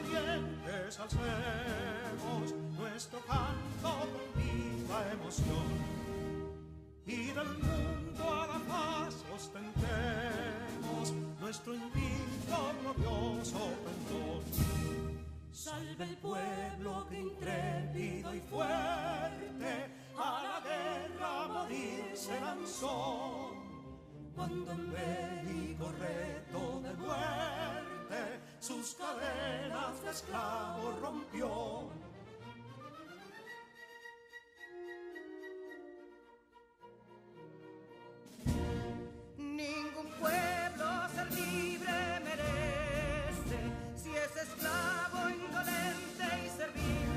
valientes alcemos nuestro canto con viva emoción. Y del mundo a la paz ostentemos nuestro invicto glorioso pendón. Salve el pueblo que intrépido y fuerte a la guerra a morir se lanzó, cuando en bélico reto de muerte sus cadenas de esclavos rompió. Ningún pueblo ser libre merece si es esclavo, indolente y servil.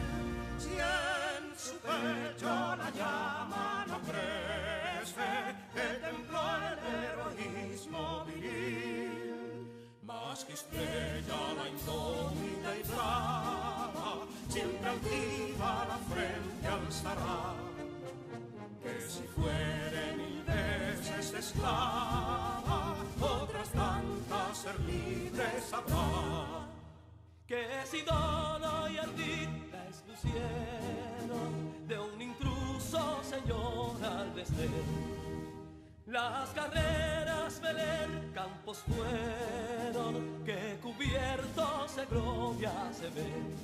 Si en su pecho la llama no crece, que templó el heroísmo viril. Más que estrella la indómita y brava, siempre altiva la frente alzará. Que si fuere mil veces esclava, otras tantas ser libre sabrá. Que si dono y ardita expusieron de un intruso señor al desdén. Las carreras Belén campos fueron, que cubiertos de gloria se ven.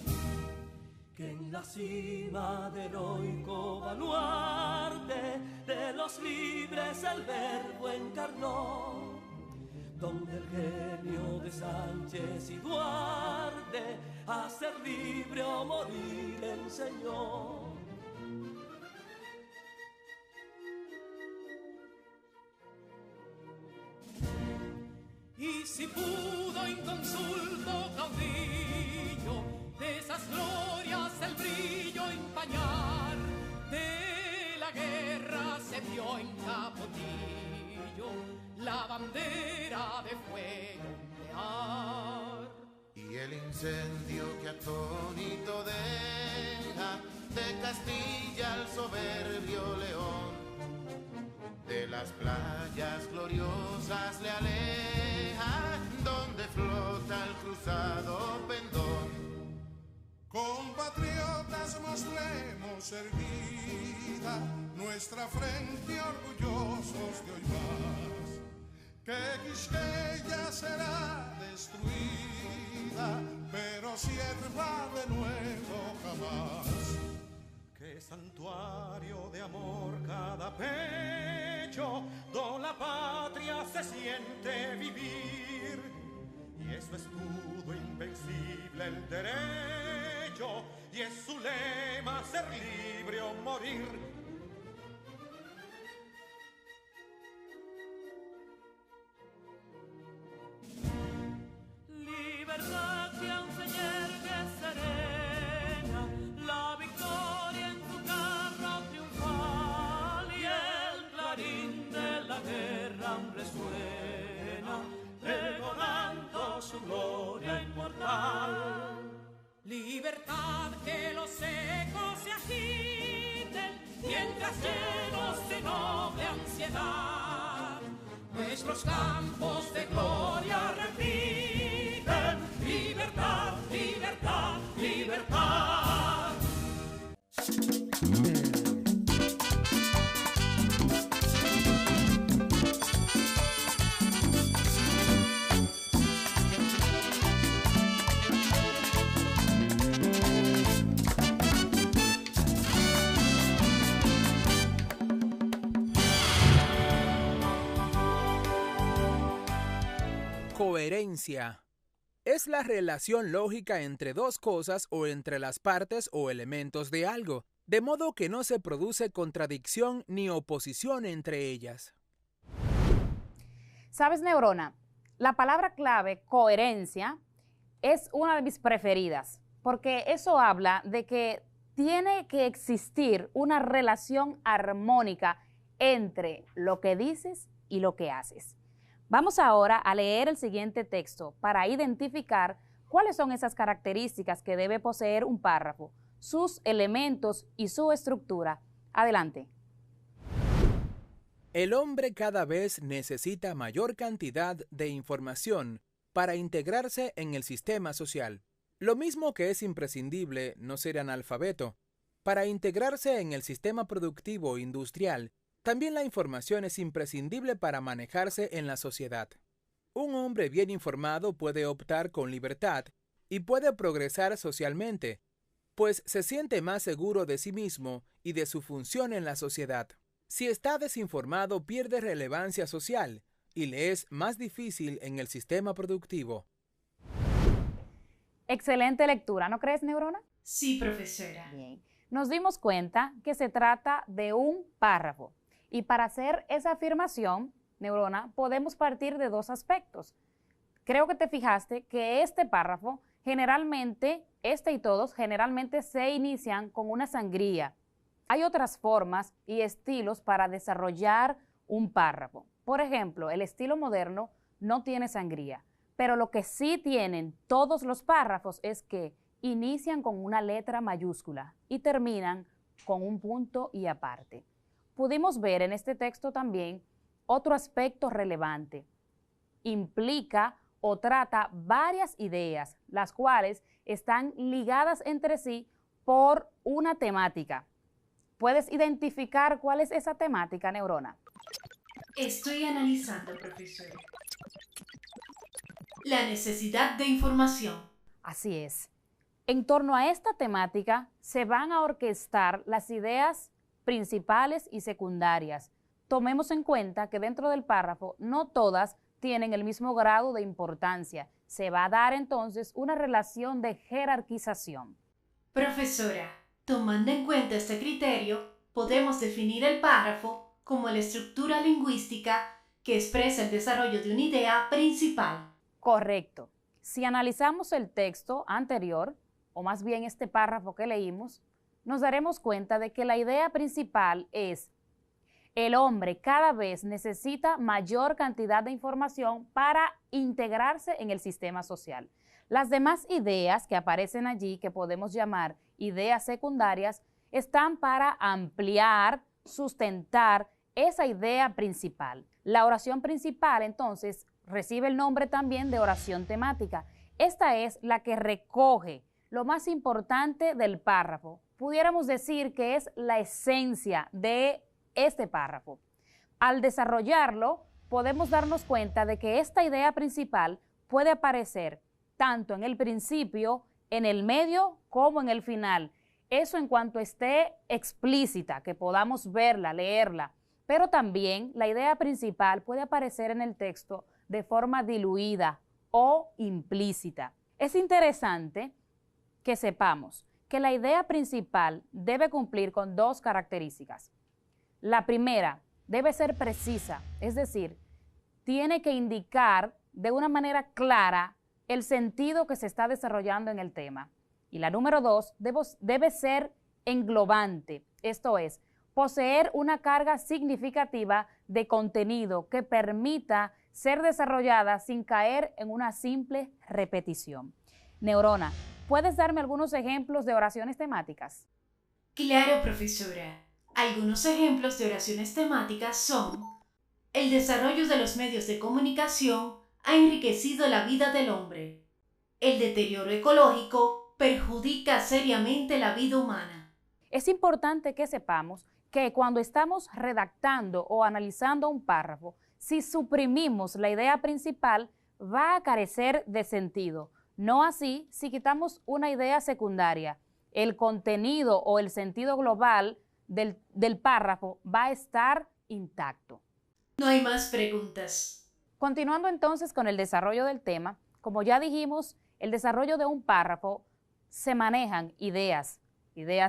Que en la cima del heroico baluarte de los libres el verbo encarnó, donde el genio de Sánchez y Duarte a ser libre o morir enseñó. Y si pudo inconsulto caudillo de esas glorias el brillo empañar, de la guerra se vio en Capotillo la bandera de fuego ondear. Y el incendio que atónito deja de Castilla al soberbio león, de las playas gloriosas le aleja, donde flota el cruzado pendón. Compatriotas, mostremos erguida nuestra frente orgullosos de hoy más, que Quisqueya será destruida, pero sierva de nuevo jamás. Que santuario de amor cada pecho, do la patria se siente vivir, y es su escudo invencible el derecho, y es su lema ser libre o morir. Libertad que aún se yergue serena, la victoria en su carro triunfal, y el clarín de la guerra aún resuena, pregonando su gloria inmortal. Libertad, que los ecos se agiten mientras llenos de noble ansiedad nuestros campos de gloria repiten. Libertad, libertad, libertad. Coherencia es la relación lógica entre dos cosas o entre las partes o elementos de algo, de modo que no se produce contradicción ni oposición entre ellas. ¿Sabes, Neurona? La palabra clave, coherencia, es una de mis preferidas, porque eso habla de que tiene que existir una relación armónica entre lo que dices y lo que haces. Vamos ahora a leer el siguiente texto para identificar cuáles son esas características que debe poseer un párrafo, sus elementos y su estructura. Adelante. El hombre cada vez necesita mayor cantidad de información para integrarse en el sistema social. Lo mismo que es imprescindible no ser analfabeto. Para integrarse en el sistema productivo industrial, también la información es imprescindible para manejarse en la sociedad. Un hombre bien informado puede optar con libertad y puede progresar socialmente, pues se siente más seguro de sí mismo y de su función en la sociedad. Si está desinformado, pierde relevancia social y le es más difícil en el sistema productivo. Excelente lectura, ¿no crees, Neurona? Sí, profesora. Bien. Nos dimos cuenta que se trata de un párrafo. Y para hacer esa afirmación, Neurona, podemos partir de dos aspectos. Creo que te fijaste que este párrafo, generalmente, este y todos, generalmente se inician con una sangría. Hay otras formas y estilos para desarrollar un párrafo. Por ejemplo, el estilo moderno no tiene sangría, pero lo que sí tienen todos los párrafos es que inician con una letra mayúscula y terminan con un punto y aparte. Pudimos ver en este texto también otro aspecto relevante. Implica o trata varias ideas, las cuales están ligadas entre sí por una temática. ¿Puedes identificar cuál es esa temática, Neurona? Estoy analizando, profesora. La necesidad de información. Así es. En torno a esta temática se van a orquestar las ideas principales y secundarias. Tomemos en cuenta que dentro del párrafo no todas tienen el mismo grado de importancia. Se va a dar entonces una relación de jerarquización. Profesora, tomando en cuenta este criterio, podemos definir el párrafo como la estructura lingüística que expresa el desarrollo de una idea principal. Correcto. Si analizamos el texto anterior, o más bien este párrafo que leímos, nos daremos cuenta de que la idea principal es: el hombre cada vez necesita mayor cantidad de información para integrarse en el sistema social. Las demás ideas que aparecen allí, que podemos llamar ideas secundarias, están para ampliar, sustentar esa idea principal. La oración principal, entonces, recibe el nombre también de oración temática. Esta es la que recoge lo más importante del párrafo. Pudiéramos decir que es la esencia de este párrafo. Al desarrollarlo, podemos darnos cuenta de que esta idea principal puede aparecer tanto en el principio, en el medio, como en el final. Eso en cuanto esté explícita, que podamos verla, leerla. Pero también la idea principal puede aparecer en el texto de forma diluida o implícita. Es interesante que sepamos que la idea principal debe cumplir con dos características. La primera, debe ser precisa, es decir, tiene que indicar de una manera clara el sentido que se está desarrollando en el tema. Y la número dos, debe ser englobante, esto es, poseer una carga significativa de contenido que permita ser desarrollada sin caer en una simple repetición. Neurona, ¿puedes darme algunos ejemplos de oraciones temáticas? Claro, profesora. Algunos ejemplos de oraciones temáticas son: el desarrollo de los medios de comunicación ha enriquecido la vida del hombre. El deterioro ecológico perjudica seriamente la vida humana. Es importante que sepamos que cuando estamos redactando o analizando un párrafo, si suprimimos la idea principal, va a carecer de sentido. No así si quitamos una idea secundaria. El contenido o el sentido global del párrafo va a estar intacto. No hay más preguntas. Continuando entonces con el desarrollo del tema, como ya dijimos, el desarrollo de un párrafo se manejan ideas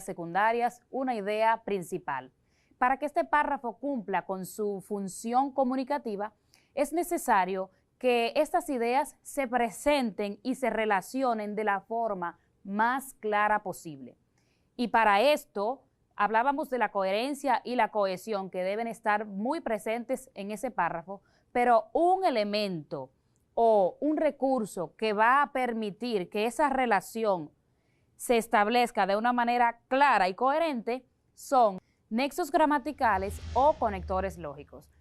secundarias, una idea principal. Para que este párrafo cumpla con su función comunicativa, es necesario que estas ideas se presenten y se relacionen de la forma más clara posible. Y para esto, hablábamos de la coherencia y la cohesión que deben estar muy presentes en ese párrafo, pero un elemento o un recurso que va a permitir que esa relación se establezca de una manera clara y coherente son nexos gramaticales o conectores lógicos.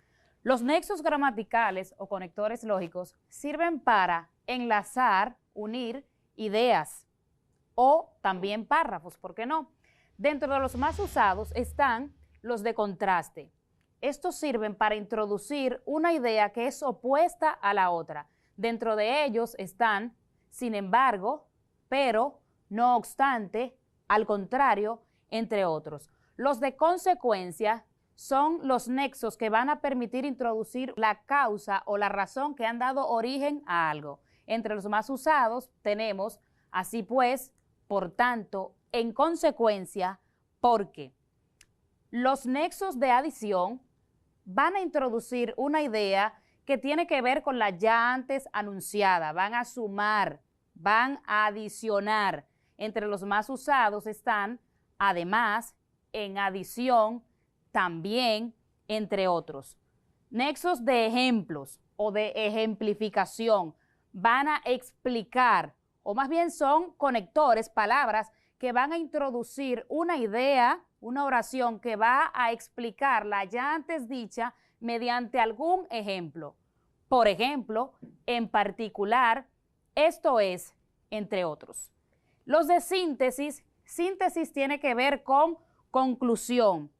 Los nexos gramaticales o conectores lógicos sirven para enlazar, unir ideas o también párrafos, ¿por qué no? Dentro de los más usados están los de contraste. Estos sirven para introducir una idea que es opuesta a la otra. Dentro de ellos están, sin embargo, pero, no obstante, al contrario, entre otros. Los de consecuencia son los nexos que van a permitir introducir la causa o la razón que han dado origen a algo. Entre los más usados tenemos, así pues, por tanto, en consecuencia, porque. Los nexos de adición van a introducir una idea que tiene que ver con la ya antes anunciada, van a sumar, van a adicionar. Entre los más usados están, además, en adición, también, entre otros. Nexos de ejemplos o de ejemplificación van a explicar, o más bien son conectores, palabras que van a introducir una idea, una oración que va a explicar la ya antes dicha mediante algún ejemplo. Por ejemplo, en particular, esto es, entre otros. Los de síntesis, síntesis tiene que ver con conclusión,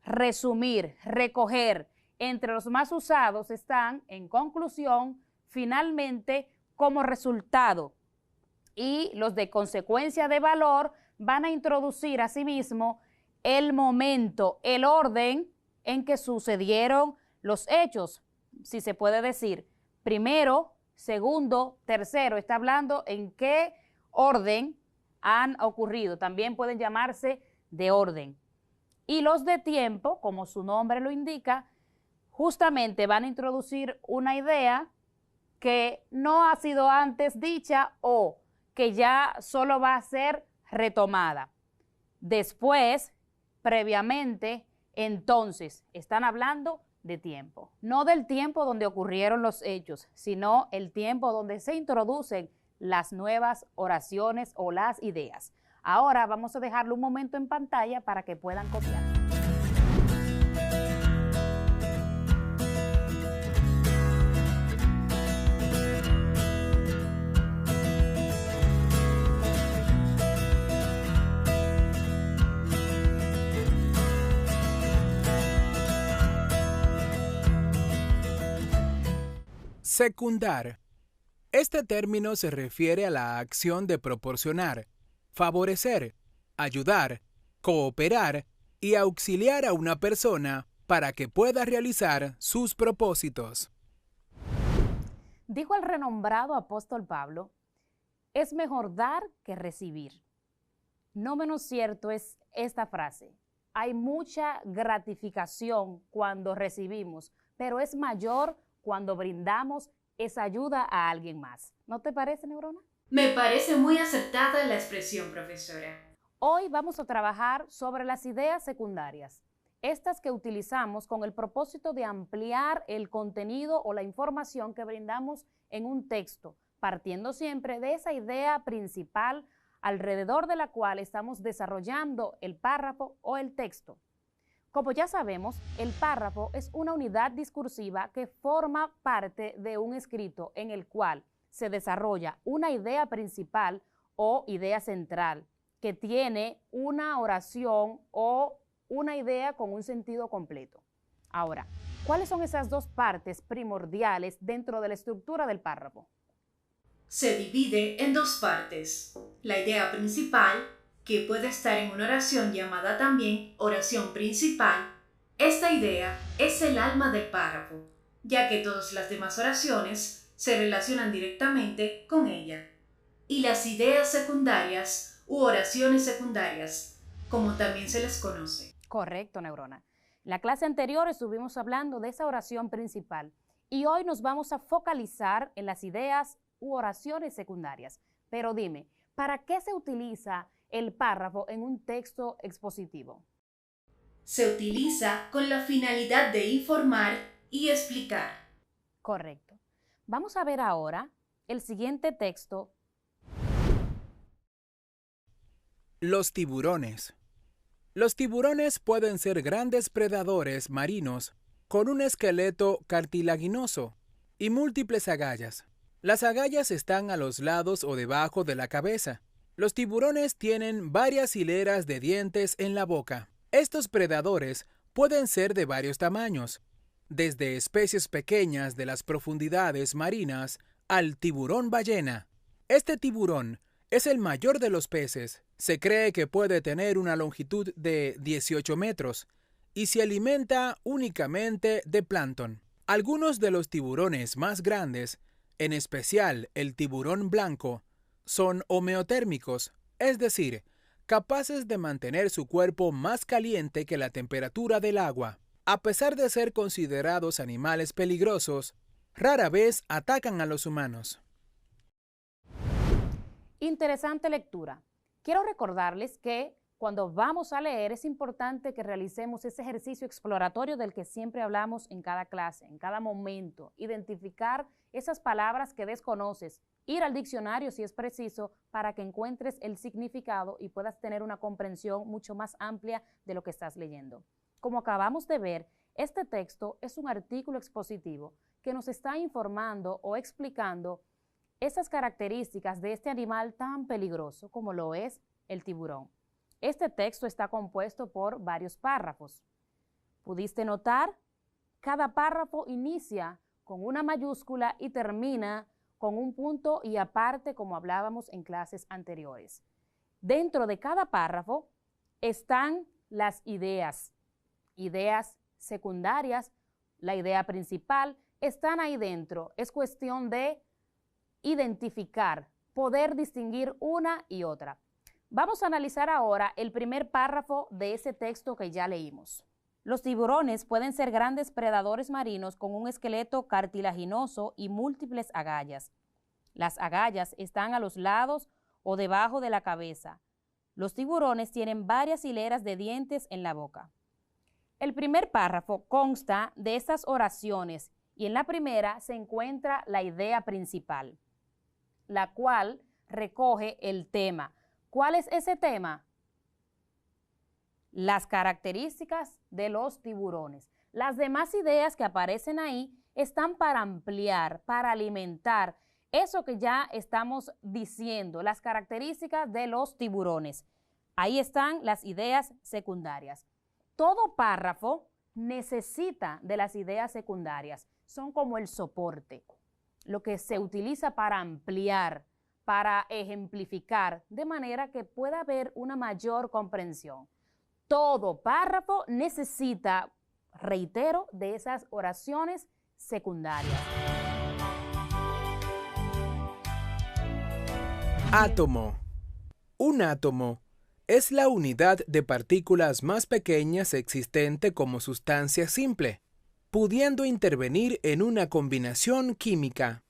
resumir, recoger. Entre los más usados están en conclusión, finalmente, como resultado. Y los de consecuencia de valor van a introducir asimismo el momento, el orden en que sucedieron los hechos, si se puede decir, primero, segundo, tercero, está hablando en qué orden han ocurrido, también pueden llamarse de orden. Y los de tiempo, como su nombre lo indica, justamente van a introducir una idea que no ha sido antes dicha o que ya solo va a ser retomada. Después, previamente, entonces, están hablando de tiempo. No del tiempo donde ocurrieron los hechos, sino el tiempo donde se introducen las nuevas oraciones o las ideas. Ahora vamos a dejarlo un momento en pantalla para que puedan copiar. Secundar. Este término se refiere a la acción de proporcionar, favorecer, ayudar, cooperar y auxiliar a una persona para que pueda realizar sus propósitos. Dijo el renombrado apóstol Pablo, es mejor dar que recibir. No menos cierto es esta frase. Hay mucha gratificación cuando recibimos, pero es mayor cuando brindamos esa ayuda a alguien más. ¿No te parece, Neurona? Me parece muy acertada la expresión, profesora. Hoy vamos a trabajar sobre las ideas secundarias, estas que utilizamos con el propósito de ampliar el contenido o la información que brindamos en un texto, partiendo siempre de esa idea principal alrededor de la cual estamos desarrollando el párrafo o el texto. Como ya sabemos, el párrafo es una unidad discursiva que forma parte de un escrito en el cual se desarrolla una idea principal o idea central que tiene una oración o una idea con un sentido completo. Ahora, ¿cuáles son esas dos partes primordiales dentro de la estructura del párrafo? Se divide en dos partes. La idea principal, que puede estar en una oración llamada también oración principal. Esta idea es el alma del párrafo, ya que todas las demás oraciones se relacionan directamente con ella. Y las ideas secundarias u oraciones secundarias, como también se les conoce. Correcto, Neurona. En la clase anterior estuvimos hablando de esa oración principal y hoy nos vamos a focalizar en las ideas u oraciones secundarias. Pero dime, ¿para qué se utiliza el párrafo en un texto expositivo? Se utiliza con la finalidad de informar y explicar. Correcto. Vamos a ver ahora el siguiente texto. Los tiburones. Los tiburones pueden ser grandes predadores marinos con un esqueleto cartilaginoso y múltiples agallas. Las agallas están a los lados o debajo de la cabeza Los tiburones tienen varias hileras de dientes en la boca. Estos predadores pueden ser de varios tamaños, desde especies pequeñas de las profundidades marinas al tiburón ballena. Este tiburón es el mayor de los peces. Se cree que puede tener una longitud de 18 metros y se alimenta únicamente de plancton. Algunos de los tiburones más grandes, en especial el tiburón blanco, son homeotérmicos, es decir, capaces de mantener su cuerpo más caliente que la temperatura del agua. A pesar de ser considerados animales peligrosos, rara vez atacan a los humanos. Interesante lectura. Quiero recordarles que cuando vamos a leer es importante que realicemos ese ejercicio exploratorio del que siempre hablamos en cada clase, en cada momento. Identificar esas palabras que desconoces, ir al diccionario si es preciso para que encuentres el significado y puedas tener una comprensión mucho más amplia de lo que estás leyendo. Como acabamos de ver, este texto es un artículo expositivo que nos está informando o explicando esas características de este animal tan peligroso como lo es el tiburón. Este texto está compuesto por varios párrafos. ¿Pudiste notar? Cada párrafo inicia con una mayúscula y termina con un punto y aparte, como hablábamos en clases anteriores. Dentro de cada párrafo están las ideas secundarias, la idea principal, están ahí dentro. Es cuestión de identificar, poder distinguir una y otra. Vamos a analizar ahora el primer párrafo de ese texto que ya leímos. Los tiburones pueden ser grandes predadores marinos con un esqueleto cartilaginoso y múltiples agallas. Las agallas están a los lados o debajo de la cabeza. Los tiburones tienen varias hileras de dientes en la boca. El primer párrafo consta de estas oraciones y en la primera se encuentra la idea principal, la cual recoge el tema. ¿Cuál es ese tema? Las características de los tiburones. Las demás ideas que aparecen ahí están para ampliar, para alimentar eso que ya estamos diciendo, las características de los tiburones. Ahí están las ideas secundarias. Todo párrafo necesita de las ideas secundarias. Son como el soporte, lo que se utiliza para ampliar, para ejemplificar, de manera que pueda haber una mayor comprensión. Todo párrafo necesita, reitero, de esas oraciones secundarias. Átomo. Un átomo es la unidad de partículas más pequeñas existente como sustancia simple, pudiendo intervenir en una combinación química.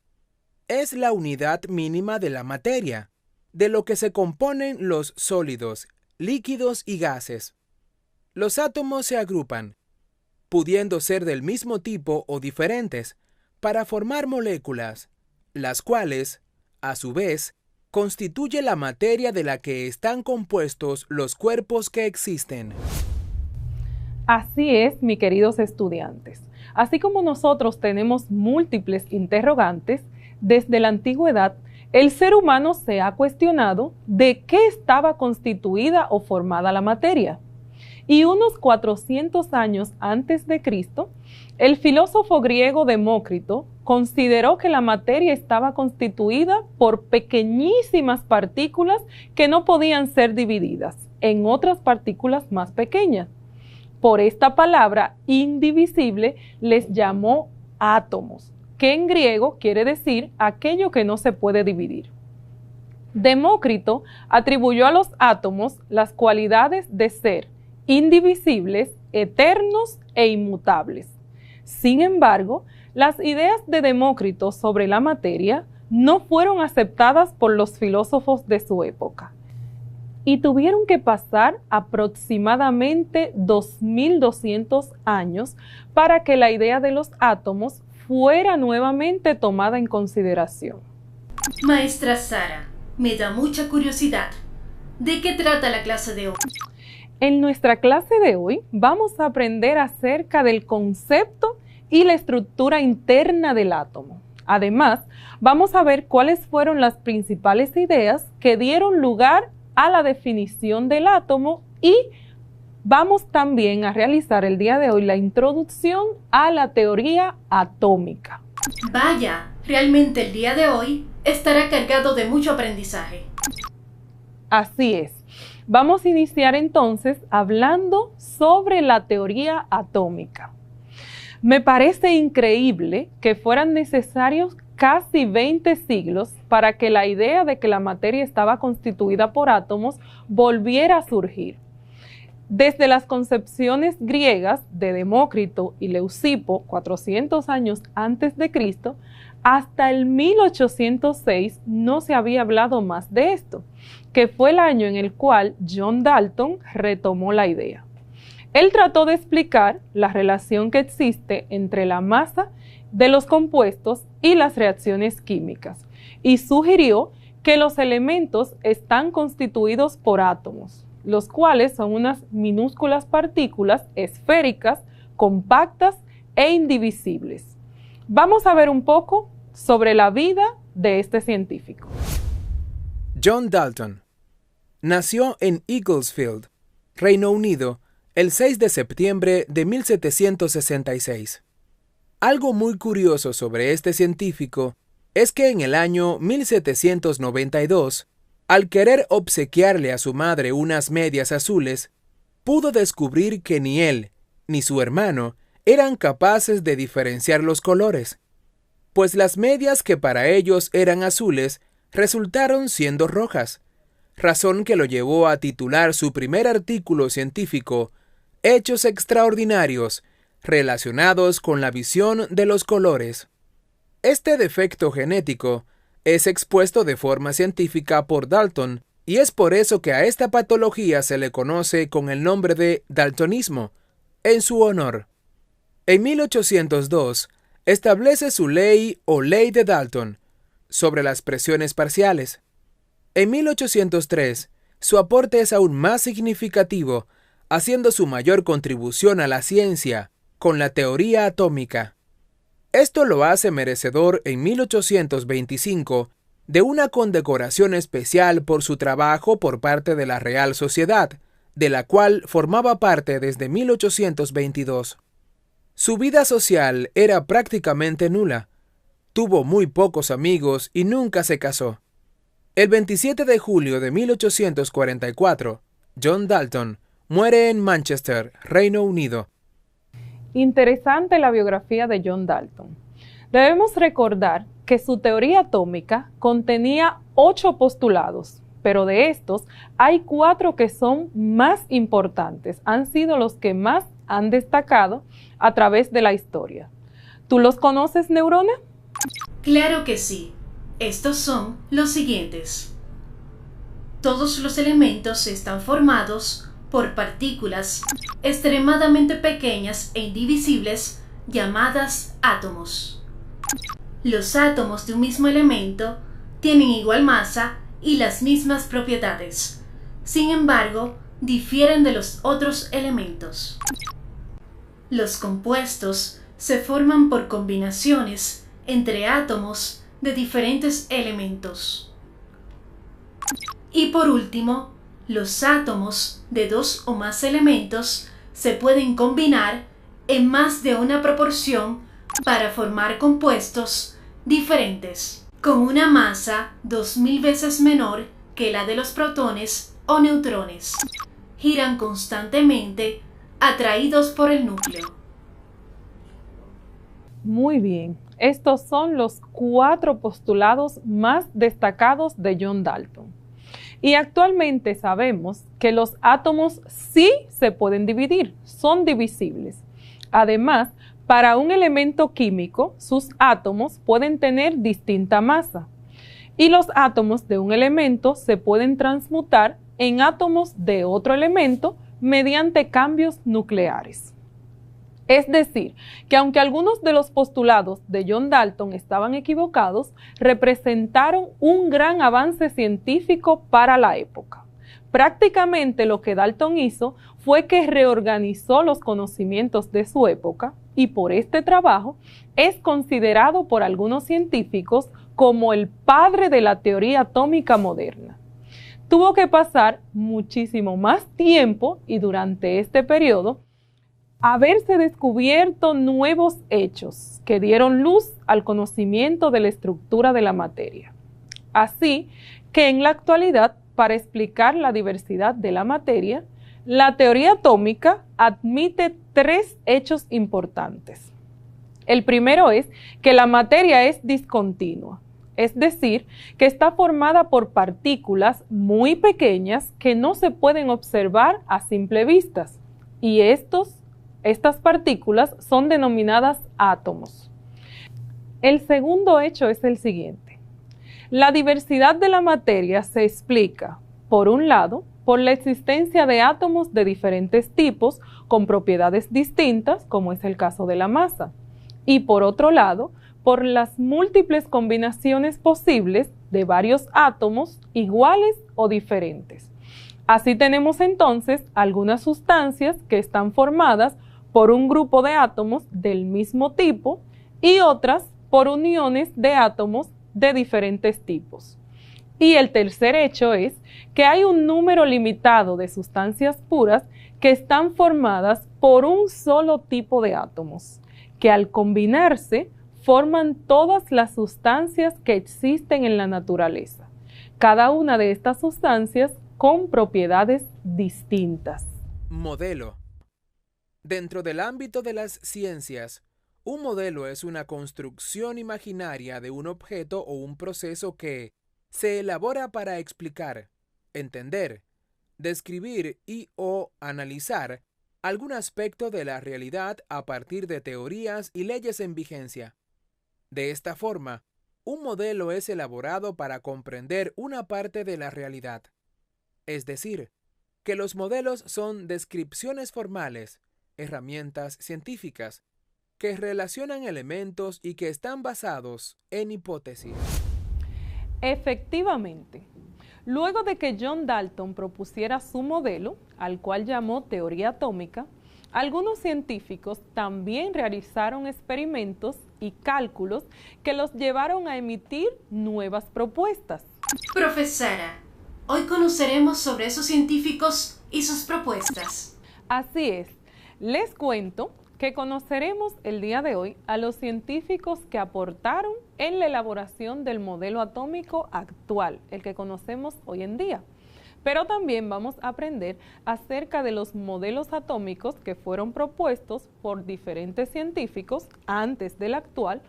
Es la unidad mínima de la materia, de lo que se componen los sólidos, líquidos y gases. Los átomos se agrupan, pudiendo ser del mismo tipo o diferentes, para formar moléculas, las cuales, a su vez, constituye la materia de la que están compuestos los cuerpos que existen. Así es, mis queridos estudiantes. Así como nosotros tenemos múltiples interrogantes, desde la antigüedad, el ser humano se ha cuestionado de qué estaba constituida o formada la materia. Y unos 400 años antes de Cristo, el filósofo griego Demócrito consideró que la materia estaba constituida por pequeñísimas partículas que no podían ser divididas en otras partículas más pequeñas. Por esta palabra indivisible les llamó átomos, que en griego quiere decir aquello que no se puede dividir. Demócrito atribuyó a los átomos las cualidades de ser indivisibles, eternos e inmutables. Sin embargo, las ideas de Demócrito sobre la materia no fueron aceptadas por los filósofos de su época y tuvieron que pasar aproximadamente 2200 años para que la idea de los átomos fuera nuevamente tomada en consideración. Maestra Sara, me da mucha curiosidad. ¿De qué trata la clase de hoy? En nuestra clase de hoy vamos a aprender acerca del concepto y la estructura interna del átomo. Además, vamos a ver cuáles fueron las principales ideas que dieron lugar a la definición del átomo y vamos también a realizar el día de hoy la introducción a la teoría atómica. Vaya, realmente el día de hoy estará cargado de mucho aprendizaje. Así es. Vamos a iniciar entonces hablando sobre la teoría atómica. Me parece increíble que fueran necesarios casi 20 siglos para que la idea de que la materia estaba constituida por átomos volviera a surgir. Desde las concepciones griegas de Demócrito y Leucipo, 400 años antes de Cristo, hasta el 1806 no se había hablado más de esto, que fue el año en el cual John Dalton retomó la idea. Él trató de explicar la relación que existe entre la masa de los compuestos y las reacciones químicas y sugirió que los elementos están constituidos por átomos, los cuales son unas minúsculas partículas esféricas, compactas e indivisibles. Vamos a ver un poco sobre la vida de este científico. John Dalton nació en Eaglesfield, Reino Unido, el 6 de septiembre de 1766. Algo muy curioso sobre este científico es que en el año 1792, al querer obsequiarle a su madre unas medias azules, pudo descubrir que ni él ni su hermano eran capaces de diferenciar los colores, pues las medias que para ellos eran azules resultaron siendo rojas, razón que lo llevó a titular su primer artículo científico Hechos extraordinarios relacionados con la visión de los colores. Este defecto genético es expuesto de forma científica por Dalton y es por eso que a esta patología se le conoce con el nombre de daltonismo, en su honor. En 1802 establece su ley o ley de Dalton sobre las presiones parciales. En 1803 su aporte es aún más significativo, haciendo su mayor contribución a la ciencia con la teoría atómica. Esto lo hace merecedor en 1825 de una condecoración especial por su trabajo por parte de la Real Sociedad, de la cual formaba parte desde 1822. Su vida social era prácticamente nula. Tuvo muy pocos amigos y nunca se casó. El 27 de julio de 1844, John Dalton muere en Manchester, Reino Unido. Interesante la biografía de John Dalton. Debemos recordar que su teoría atómica contenía 8 postulados, pero de estos hay 4 que son más importantes, han sido los que más han destacado a través de la historia. ¿Tú los conoces, Neurona? Claro que sí. Estos son los siguientes. Todos los elementos están formados por partículas extremadamente pequeñas e indivisibles llamadas átomos. Los átomos de un mismo elemento tienen igual masa y las mismas propiedades. Sin embargo, difieren de los otros elementos. Los compuestos se forman por combinaciones entre átomos de diferentes elementos. Y por último, los átomos de 2 o más elementos se pueden combinar en más de una proporción para formar compuestos diferentes, con una masa 2000 veces menor que la de los protones o neutrones. Giran constantemente, atraídos por el núcleo. Muy bien, estos son los 4 postulados más destacados de John Dalton. Y actualmente sabemos que los átomos sí se pueden dividir, son divisibles. Además, para un elemento químico, sus átomos pueden tener distinta masa. Y los átomos de un elemento se pueden transmutar en átomos de otro elemento mediante cambios nucleares. Es decir, que aunque algunos de los postulados de John Dalton estaban equivocados, representaron un gran avance científico para la época. Prácticamente lo que Dalton hizo fue que reorganizó los conocimientos de su época y por este trabajo es considerado por algunos científicos como el padre de la teoría atómica moderna. Tuvo que pasar muchísimo más tiempo y durante este periodo haberse descubierto nuevos hechos que dieron luz al conocimiento de la estructura de la materia. Así que en la actualidad, para explicar la diversidad de la materia, la teoría atómica admite 3 hechos importantes. El primero es que la materia es discontinua, es decir, que está formada por partículas muy pequeñas que no se pueden observar a simple vista, y estas partículas son denominadas átomos. El segundo hecho es el siguiente. La diversidad de la materia se explica, por un lado, por la existencia de átomos de diferentes tipos con propiedades distintas, como es el caso de la masa, y por otro lado, por las múltiples combinaciones posibles de varios átomos iguales o diferentes. Así tenemos entonces algunas sustancias que están formadas por un grupo de átomos del mismo tipo y otras por uniones de átomos de diferentes tipos. Y el tercer hecho es que hay un número limitado de sustancias puras que están formadas por un solo tipo de átomos, que al combinarse forman todas las sustancias que existen en la naturaleza, cada una de estas sustancias con propiedades distintas. Modelo. Dentro del ámbito de las ciencias, un modelo es una construcción imaginaria de un objeto o un proceso que se elabora para explicar, entender, describir y o analizar algún aspecto de la realidad a partir de teorías y leyes en vigencia. De esta forma, un modelo es elaborado para comprender una parte de la realidad. Es decir, que los modelos son descripciones formales, herramientas científicas, que relacionan elementos y que están basados en hipótesis. Efectivamente, luego de que John Dalton propusiera su modelo, al cual llamó teoría atómica, algunos científicos también realizaron experimentos y cálculos que los llevaron a emitir nuevas propuestas. Profesora, hoy conoceremos sobre esos científicos y sus propuestas. Así es, les cuento que conoceremos el día de hoy a los científicos que aportaron en la elaboración del modelo atómico actual, el que conocemos hoy en día. Pero también vamos a aprender acerca de los modelos atómicos que fueron propuestos por diferentes científicos antes del actual,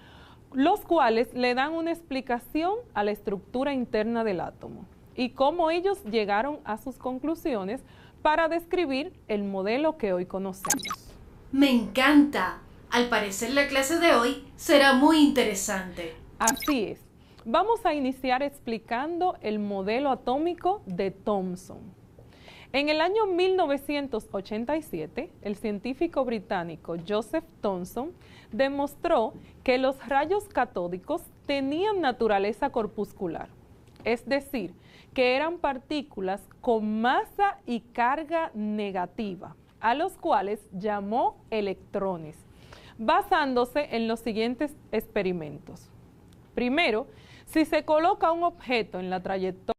los cuales le dan una explicación a la estructura interna del átomo y cómo ellos llegaron a sus conclusiones para describir el modelo que hoy conocemos. ¡Me encanta! Al parecer la clase de hoy será muy interesante. Así es. Vamos a iniciar explicando el modelo atómico de Thomson. En el año 1987, el científico británico Joseph Thomson demostró que los rayos catódicos tenían naturaleza corpuscular, es decir, que eran partículas con masa y carga negativa, a los cuales llamó electrones, basándose en los siguientes experimentos. Primero, si se coloca un objeto en la trayectoria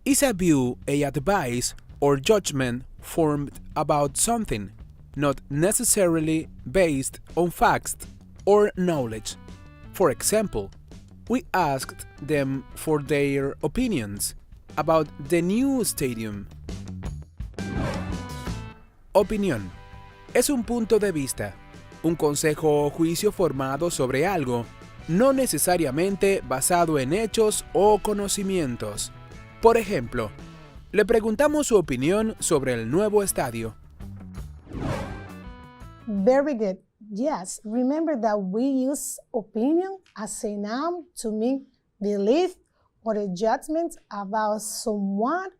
is a view, a advice, or judgment formed about something, not necessarily based on facts or knowledge. For example, we asked them for their opinions about the new stadium. Opinión. Es un punto de vista, un consejo o juicio formado sobre algo, no necesariamente basado en hechos o conocimientos. Por ejemplo, le preguntamos su opinión sobre el nuevo estadio. Very good. Yes, remember that we use opinion as a noun to mean belief or a judgment about someone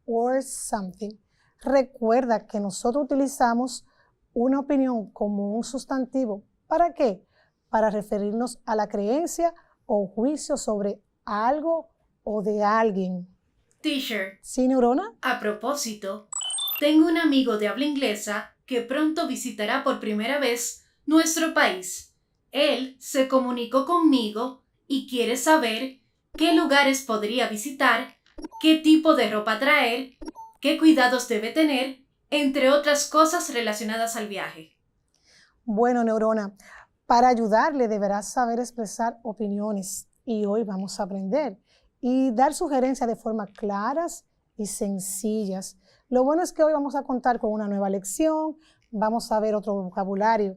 or something. Recuerda que nosotros utilizamos una opinión como un sustantivo. ¿Para qué? Para referirnos a la creencia o juicio sobre algo o de alguien. Teacher. ¿Sí, Neurona? A propósito, tengo un amigo de habla inglesa que pronto visitará por primera vez nuestro país. Él se comunicó conmigo y quiere saber qué lugares podría visitar, qué tipo de ropa traer, qué cuidados debe tener, entre otras cosas relacionadas al viaje. Bueno, Neurona, para ayudarle deberás saber expresar opiniones y hoy vamos a aprender y dar sugerencias de forma claras y sencillas. Lo bueno es que hoy vamos a contar con una nueva lección, vamos a ver otro vocabulario.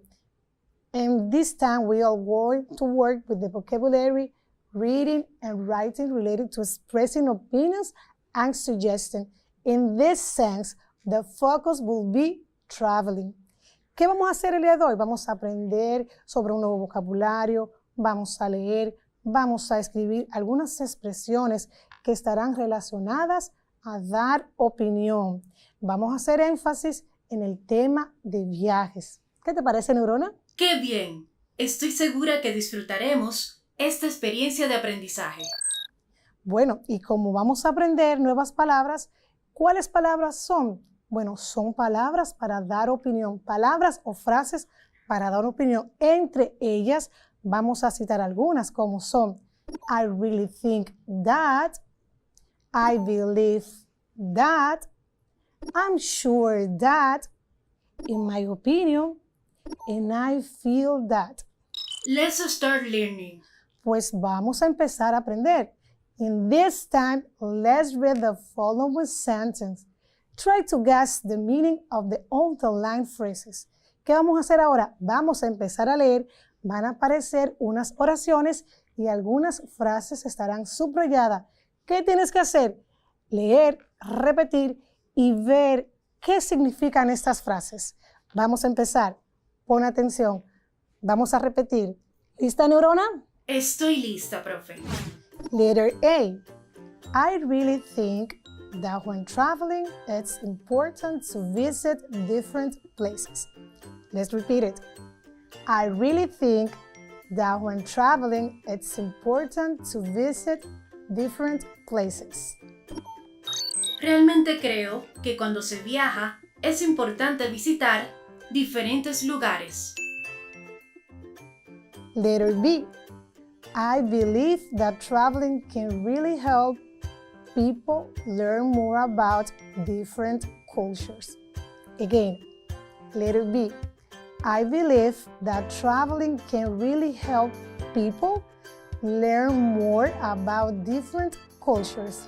And this time we are going to work with the vocabulary, reading and writing related to expressing opinions and suggestions. In this sense, the focus will be traveling. ¿Qué vamos a hacer el día de hoy? Vamos a aprender sobre un nuevo vocabulario, vamos a leer, vamos a escribir algunas expresiones que estarán relacionadas a dar opinión. Vamos a hacer énfasis en el tema de viajes. ¿Qué te parece, Neurona? ¡Qué bien! Estoy segura que disfrutaremos esta experiencia de aprendizaje. Bueno, y como vamos a aprender nuevas palabras, ¿cuáles palabras son? Bueno, son palabras para dar opinión, palabras o frases para dar opinión. Entre ellas vamos a citar algunas como son I really think that, I believe that, I'm sure that, in my opinion, and I feel that. Let's start learning. Pues vamos a empezar a aprender. In this time, let's read the following sentence. Try to guess the meaning of the underlined phrases. ¿Qué vamos a hacer ahora? Vamos a empezar a leer. Van a aparecer unas oraciones y algunas frases estarán subrayadas. ¿Qué tienes que hacer? Leer, repetir y ver qué significan estas frases. Vamos a empezar. Pon atención. Vamos a repetir. ¿Lista, Neurona? Estoy lista, profe. Letter A. I really think that when traveling, it's important to visit different places. Let's repeat it. I really think that when traveling, it's important to visit different places. Realmente creo que cuando se viaja, es importante visitar diferentes lugares. Letter B. I believe that traveling can really help people learn more about different cultures. Again, letter B. I believe that traveling can really help people learn more about different cultures.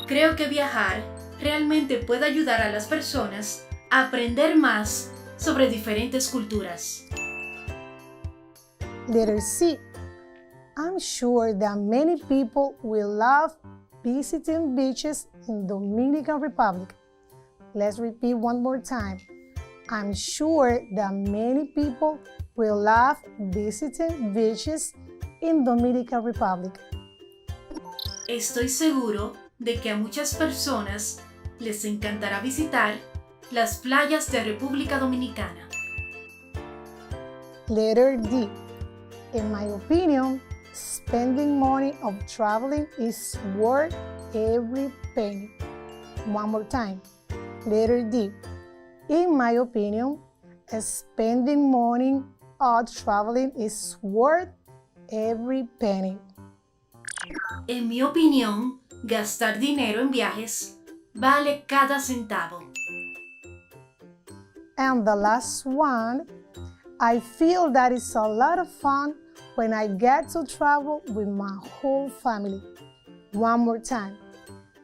Creo que viajar realmente puede ayudar a las personas a aprender más sobre diferentes culturas. Letter C. I'm sure that many people will love visiting beaches in Dominican Republic. Let's repeat one more time. I'm sure that many people will love visiting beaches in Dominican Republic. Estoy seguro de que a muchas personas les encantará visitar las playas de República Dominicana. Letter D. In my opinion, spending money on traveling is worth every penny. One more time. Letter D. In my opinion, spending money on traveling is worth every penny. En mi opinión, gastar dinero en viajes vale cada centavo. And the last one, I feel that it's a lot of fun when I get to travel with my whole family. One more time.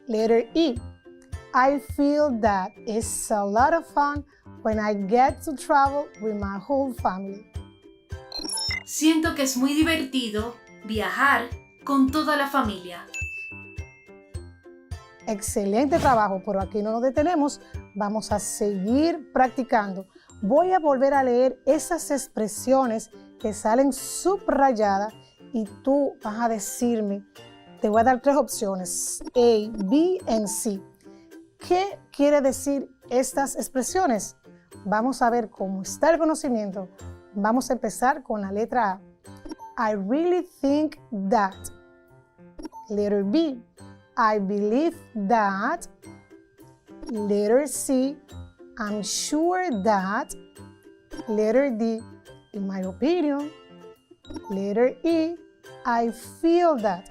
Letter E. I feel that it's a lot of fun when I get to travel with my whole family. Siento que es muy divertido viajar con toda la familia. Excelente trabajo, pero aquí no nos detenemos. Vamos a seguir practicando. voy a volver a leer esas expresiones que salen subrayadas y tú vas a decirme, te voy a dar 3 opciones, A, B y C. ¿Qué quiere decir estas expresiones? Vamos a ver cómo está el conocimiento. Vamos a empezar con la letra A. I really think that. Letter B. I believe that. Letter C. I'm sure that. Letter D. In my opinion. Letter E. I feel that.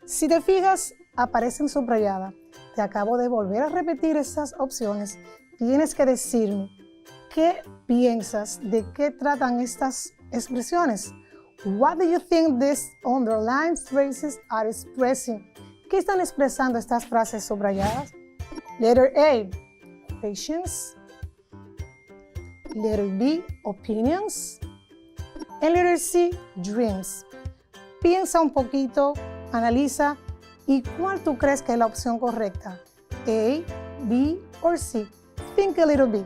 Si te fijas, aparecen subrayadas. Te acabo de volver a repetir estas opciones. Tienes que decirme qué piensas, de qué tratan estas expresiones. What do you think these underlined phrases are expressing? ¿Qué están expresando estas frases subrayadas? Letter A, patience. Letter B, opinions. And letter C, dreams. Piensa un poquito, analiza, ¿y cuál tú crees que es la opción correcta? A, B or C? Think a little bit.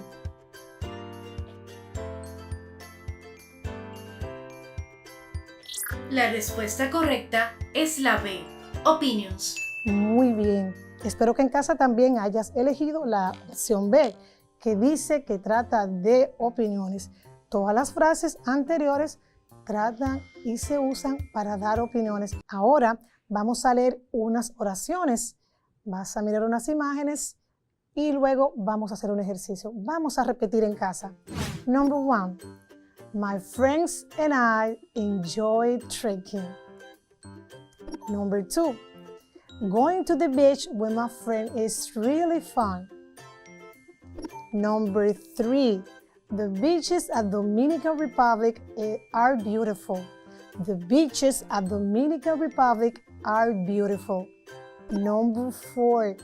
La respuesta correcta es la B, opinions. Muy bien. Espero que en casa también hayas elegido la opción B, que dice que trata de opiniones. Todas las frases anteriores tratan y se usan para dar opiniones. Ahora vamos a leer unas oraciones. Vas a mirar unas imágenes y luego vamos a hacer un ejercicio. Vamos a repetir en casa. Number 1. My friends and I enjoy trekking. Number 2. Going to the beach with my friend is really fun. Number 3. The beaches at Dominican Republic are beautiful. The beaches at Dominican Republic are beautiful. Number 4.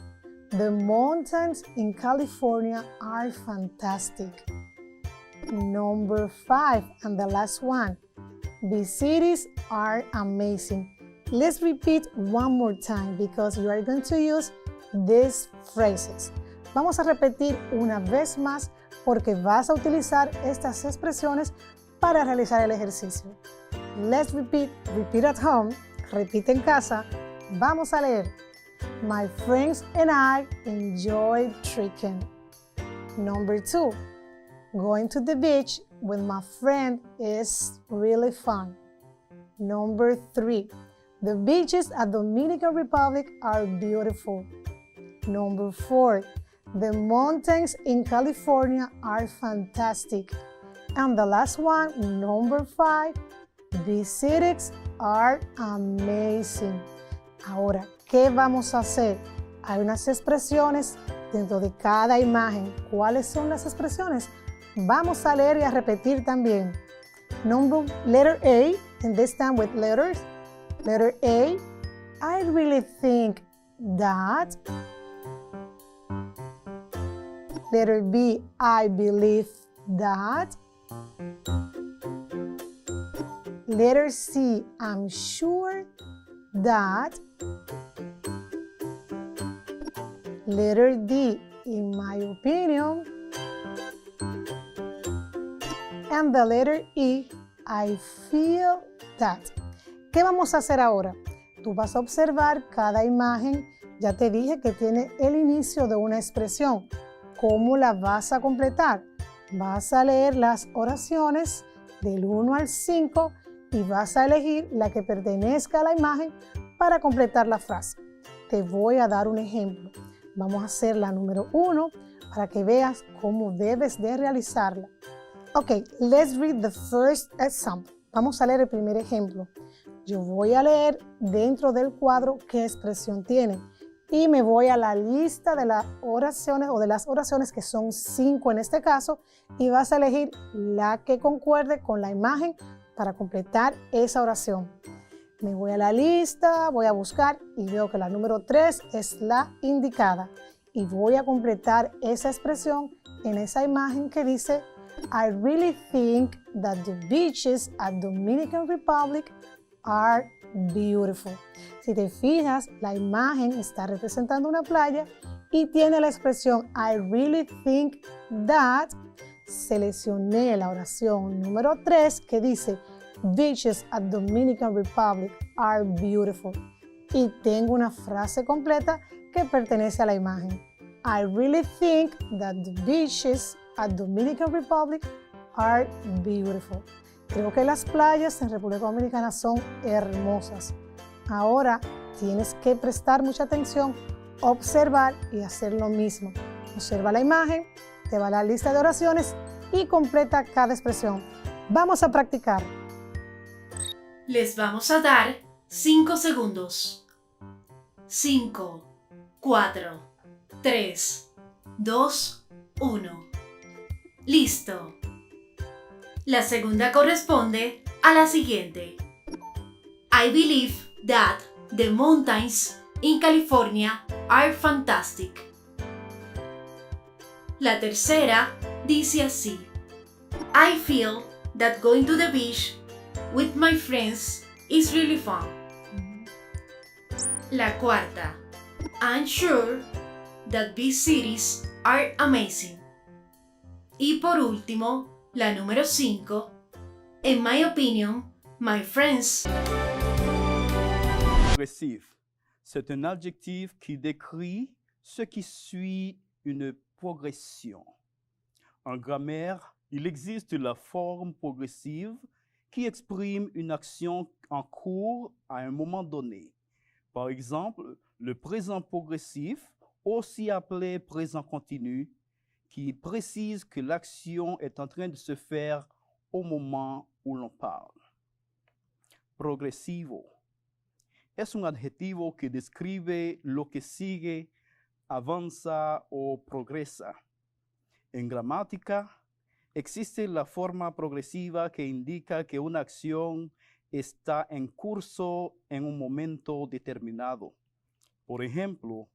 The mountains in California are fantastic. Number 5, and the last one. The cities are amazing. Let's repeat one more time because you are going to use these phrases. Vamos a repetir una vez más porque vas a utilizar estas expresiones para realizar el ejercicio. Let's repeat. Repeat at home. Repite en casa. Vamos a leer. My friends and I enjoy trekking. Number 2. Going to the beach with my friend is really fun. Number 3. The beaches at Dominican Republic are beautiful. Number 4. The mountains in California are fantastic. And the last one, number 5. The cities are amazing. Ahora, ¿qué vamos a hacer? Hay unas expresiones dentro de cada imagen. ¿Cuáles son las expresiones? Vamos a leer y a repetir también. Letter A, and this time with letters. Letter A, I really think that. Letter B, I believe that. Letter C, I'm sure that. Letter D, in my opinion. And the letter E, I feel that. ¿Qué vamos a hacer ahora? Tú vas a observar cada imagen. Ya te dije que tiene el inicio de una expresión. ¿Cómo la vas a completar? Vas a leer las oraciones del 1 al 5 y vas a elegir la que pertenezca a la imagen para completar la frase. Te voy a dar un ejemplo. Vamos a hacer la número 1 para que veas cómo debes de realizarla. Ok, let's read the first example. Vamos a leer el primer ejemplo. Yo voy a leer dentro del cuadro qué expresión tiene y me voy a la lista de las oraciones o de las oraciones que son 5 en este caso y vas a elegir la que concuerde con la imagen para completar esa oración. Me voy a la lista, voy a buscar y veo que la número 3 es la indicada y voy a completar esa expresión en esa imagen que dice I really think that the beaches at Dominican Republic are beautiful. Si te fijas, la imagen está representando una playa y tiene la expresión I really think that seleccioné la oración número 3 que dice, beaches at Dominican Republic are beautiful. Y tengo una frase completa que pertenece a la imagen. I really think that the beaches at Dominican Republic are beautiful. Creo que las playas en República Dominicana son hermosas. Ahora tienes que prestar mucha atención, observar y hacer lo mismo. Observa la imagen, te va a la lista de oraciones y completa cada expresión. Vamos a practicar. Les vamos a dar 5 segundos. 5, 4, 3, 2, 1. Listo. La segunda corresponde a la siguiente. I believe that the mountains in California are fantastic. La tercera dice así. I feel that going to the beach with my friends is really fun. La cuarta. I'm sure that these cities are amazing. Y por último, la número 5. In my opinion, my friends. Progressif. C'est un adjectif qui décrit ce qui suit une progression. En grammaire, il existe la forme progressive qui exprime une action en cours à un moment donné. Par exemple, le présent progressif, aussi appelé présent continu, qui précise que l'action est en train de se faire au moment où l'on parle. Progresivo. Es un adjetivo que describe lo que sigue, avanza o progresa. En gramática, existe la forma progresiva que indica que una acción está en curso en un momento determinado. Por ejemplo,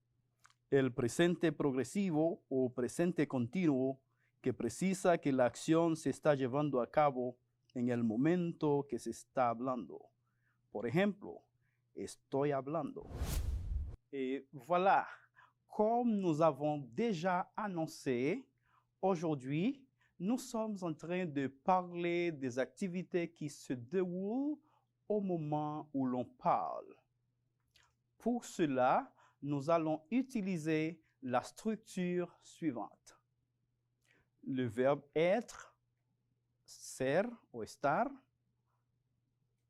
el presente progresivo o presente continuo que precisa que la acción se está llevando a cabo en el momento que se está hablando. Por ejemplo, estoy hablando. Et voilà, comme nous avons déjà annoncé, aujourd'hui, nous sommes en train de parler des activités qui se déroulent au moment où l'on parle. Pour cela, nous allons utiliser la structure suivante. Le verbe être, ser ou estar,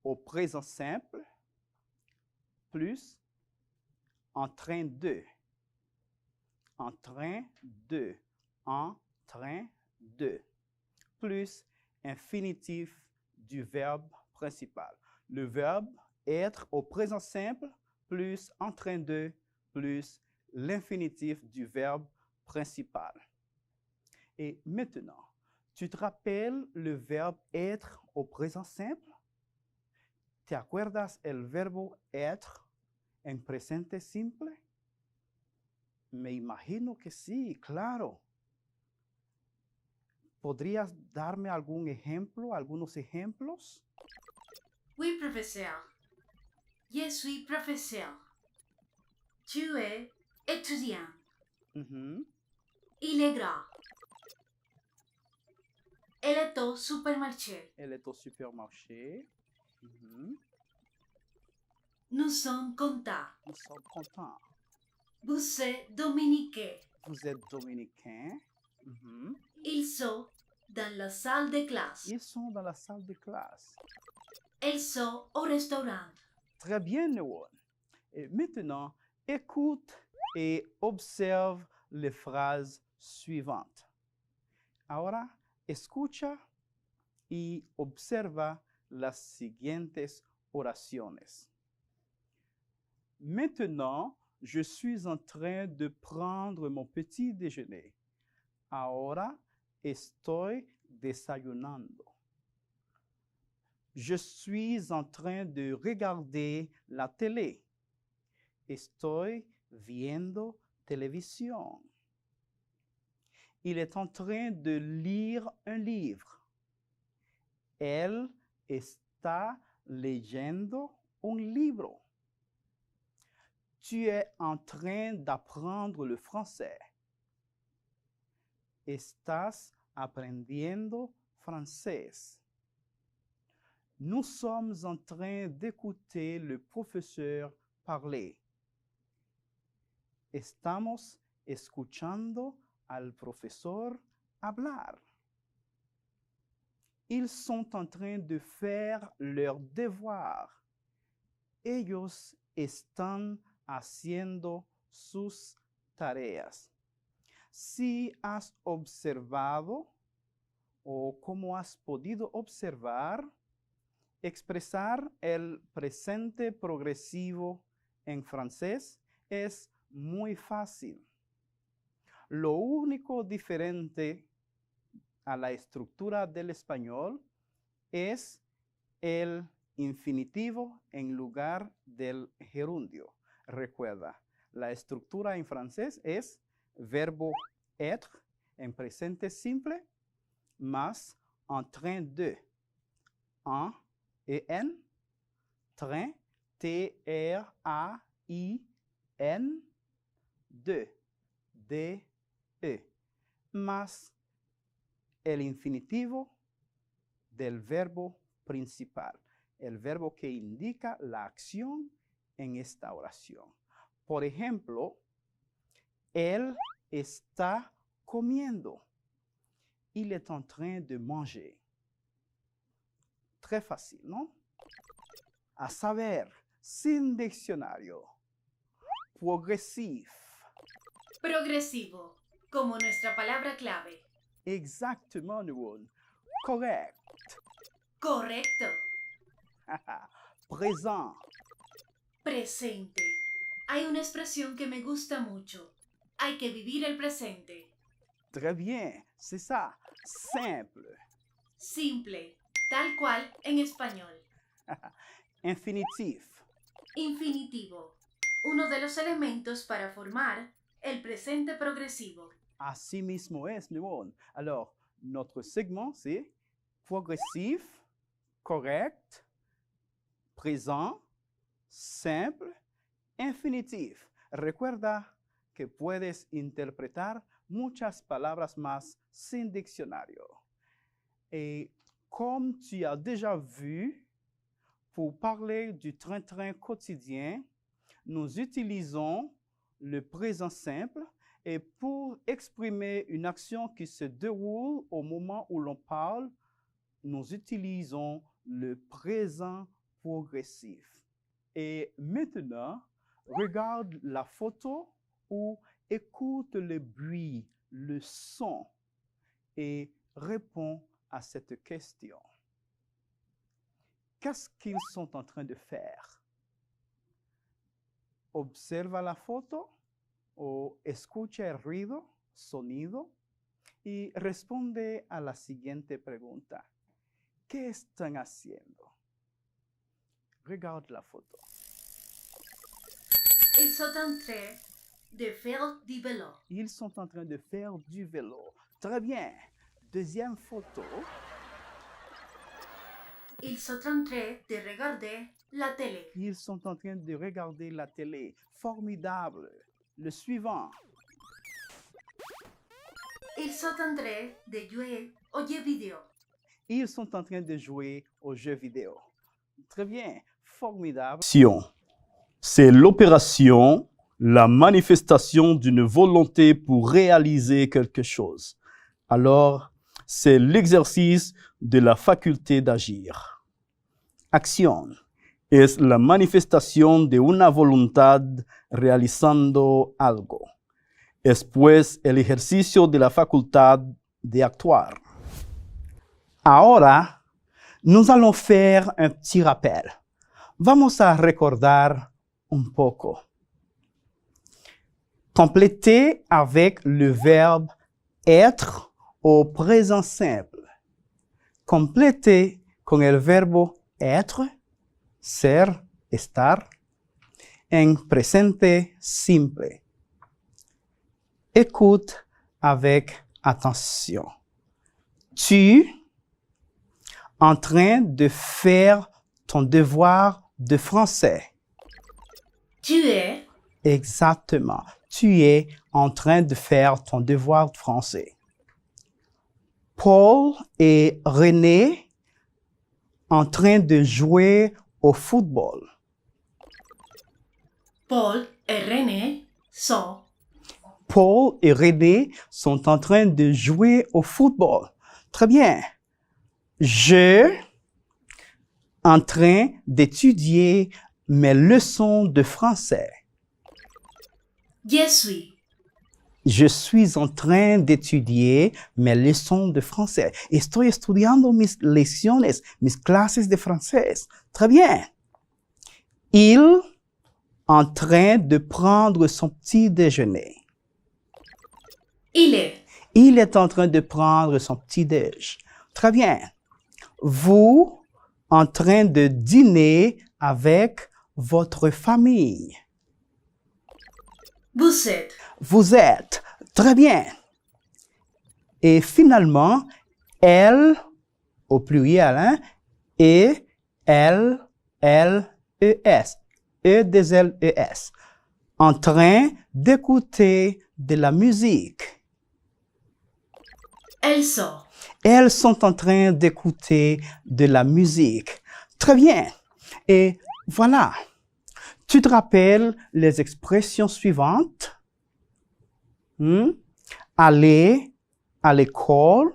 au présent simple, plus en train de. En train de. En train de. Plus infinitif du verbe principal. Le verbe être au présent simple plus en train de plus l'infinitif du verbe principal. Et maintenant, tu te rappelles le verbe être au présent simple? ¿Te acuerdas el verbo être en presente simple? Me imagino que sí, claro. ¿Podrías darme algún ejemplo, algunos ejemplos? Oui, professeur. Je suis professeur. Tu es étudiant. Il est grand. Elle est au supermarché. Elle est au supermarché. Nous sommes contents. Nous sommes contents. Vous êtes dominicain. Vous êtes dominicain. Ils sont dans la salle de classe. Ils sont dans la salle de classe. Elles sont au restaurant. Très bien, Néon. Et maintenant, écoute et observe les phrases suivantes. Ahora, escucha y observa las siguientes oraciones. Maintenant, je suis en train de prendre mon petit déjeuner. Ahora estoy desayunando. Je suis en train de regarder la télé. Estoy viendo televisión. Il est en train de lire un livre. Él está leyendo un libro. Tu es en train d'apprendre le français. Estás aprendiendo francés. Nous sommes en train d'écouter le professeur parler. Estamos escuchando al profesor hablar. Ils sont en train de faire leurs devoirs. Ellos están haciendo sus tareas. Si has observado o como has podido observar, expresar el presente progresivo en francés es muy fácil. Lo único diferente a la estructura del español es el infinitivo en lugar del gerundio. Recuerda, la estructura en francés es verbo être en presente simple más en train de. En et en, train, T-R-A-I-N, de, D-E, más el infinitivo del verbo principal, el verbo que indica la acción en esta oración. Por ejemplo, él está comiendo. Il est en train de manger. Très facile, ¿no? A saber, sin diccionario. Progresif. Progresivo, como nuestra palabra clave. Exactement, Nuon. Correct. Correcto. Présent. Presente. Hay una expresión que me gusta mucho. Hay que vivir el presente. Très bien, c'est ça. Simple. Simple, tal cual en español. Infinitif. Infinitivo. Uno de los elementos para formar el presente progresivo. Así mismo es, Nuon. Alors, notre segment, c'est progressif, correct, présent, simple, infinitif. Recuerda que puedes interpretar muchas palabras más sin diccionario. Et comme tu as déjà vu, pour parler du train-train quotidien, nous utilisons le présent simple et pour exprimer une action qui se déroule au moment où l'on parle, nous utilisons le présent progressif. Et maintenant, regarde la photo ou écoute le bruit, le son et réponds à cette question. Qu'est-ce qu'ils sont en train de faire? Observa la foto o escucha el ruido, sonido y responde a la siguiente pregunta. ¿Qué están haciendo? Regarde la photo. Ils sont en train de faire du vélo. Ils sont en train de faire du vélo. Très bien. Deuxième photo. Ils sont en train de regarder la télé. Ils sont en train de regarder la télé. Formidable. Le suivant. Ils sont en train de jouer aux jeux vidéo. Ils sont en train de jouer aux jeux vidéo. Très bien. Formidable. C'est l'opération, la manifestation d'une volonté pour réaliser quelque chose. Alors, c'est l'exercice de la faculté d'agir. Acción es la manifestación de una voluntad realizando algo. Es pues el ejercicio de la facultad de actuar. Ahora, nous allons faire un petit rappel. Vamos a recordar un poco. Complétez avec le verbe être au présent simple. Complétez con el verbo être, ser, estar, en presente simple. Écoute avec attention. Tu en train de faire ton devoir de français. Tu es. Exactement. Tu es en train de faire ton devoir de français. Paul et René en train de jouer au football. Paul et René sont. Paul et René sont en train de jouer au football. Très bien. Je en train d'étudier mes leçons de français. Je suis. Je suis en train d'étudier mes leçons de français. Estoy estudiando mis lecciones, mis clases de francés. Très bien. Il en train de prendre son petit déjeuner. Il est. Il est en train de prendre son petit déj. Très bien. Vous en train de dîner avec votre famille. Vous êtes. Vous êtes. Très bien. Et finalement, elle, au pluriel, hein, et elle, S. E-2-L-E-S. En train d'écouter de la musique. Elles sont. Elles sont en train d'écouter de la musique. Très bien. Et voilà. Tu te rappelles les expressions suivantes? Aller à l'école.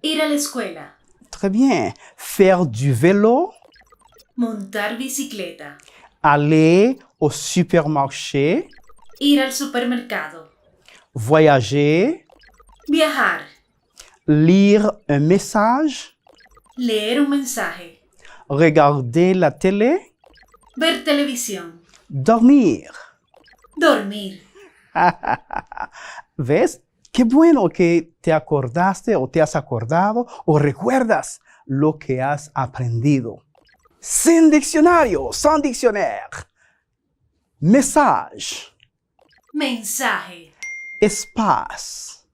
Ir a la escuela. Très bien. Faire du vélo. Montar bicicleta. Aller au supermarché. Ir al supermercado. Voyager. Viajar. Lire un message. Leer un mensaje. Regarder la télé. Ver televisión. Dormir. Dormir. ¿Ves? Qué bueno que te acordaste o te has acordado o recuerdas lo que has aprendido. Sin diccionario, sans dictionnaire. Message. Mensaje. Espace.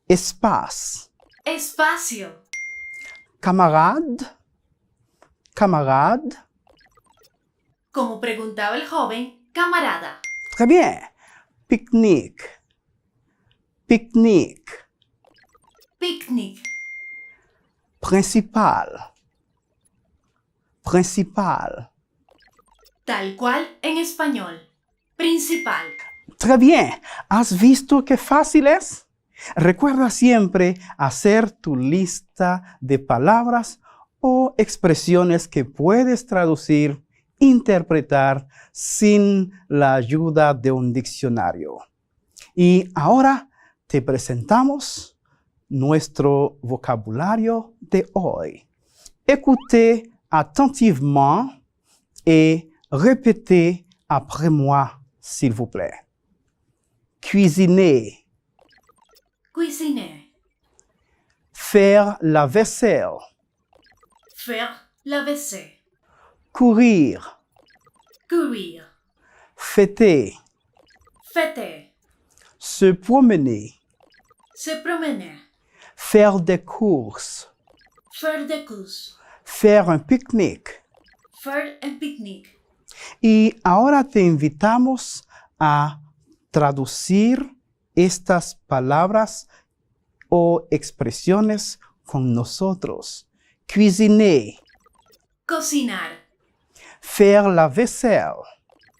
Espace. Espacio. Camarade. Camarade. Como preguntaba el joven, camarada. Très bien. Pique-nique. Pique-nique. Picnic. Principal. Principal. Tal cual en español. Principal. Très bien. ¿Has visto qué fácil es? Recuerda siempre hacer tu lista de palabras o expresiones que puedes traducir, interpretar sin la ayuda de un diccionario. Y ahora te presentamos nuestro vocabulario de hoy. Écoutez attentivement et répétez après moi, s'il vous plaît. Cuisiner. Cuisiner. Faire la vaisselle. Faire la vaisselle. Courir. Courir. Fêter. Fêter. Se promener. Se promener. Faire des courses. Faire des courses. Faire un pique-nique. Faire un picnic. Y ahora te invitamos a traducir estas palabras o expresiones con nosotros. Cuisiner. Cocinar. Faire la vaisselle.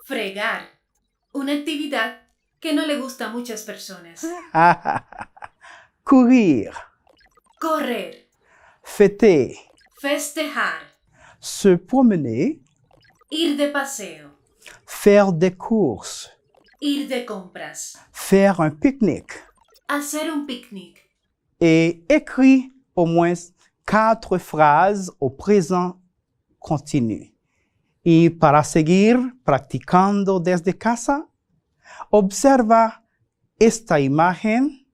Fregar. Una actividad que no le gusta a muchas personas. Courir. Correr. Fêter. Festejar. Se promener. Ir de paseo. Faire des courses. Ir de compras. Faire un pique-nique. Hacer un picnic. Et écris au moins 4 phrases au présent continu. Y para seguir practicando desde casa, observa esta imagen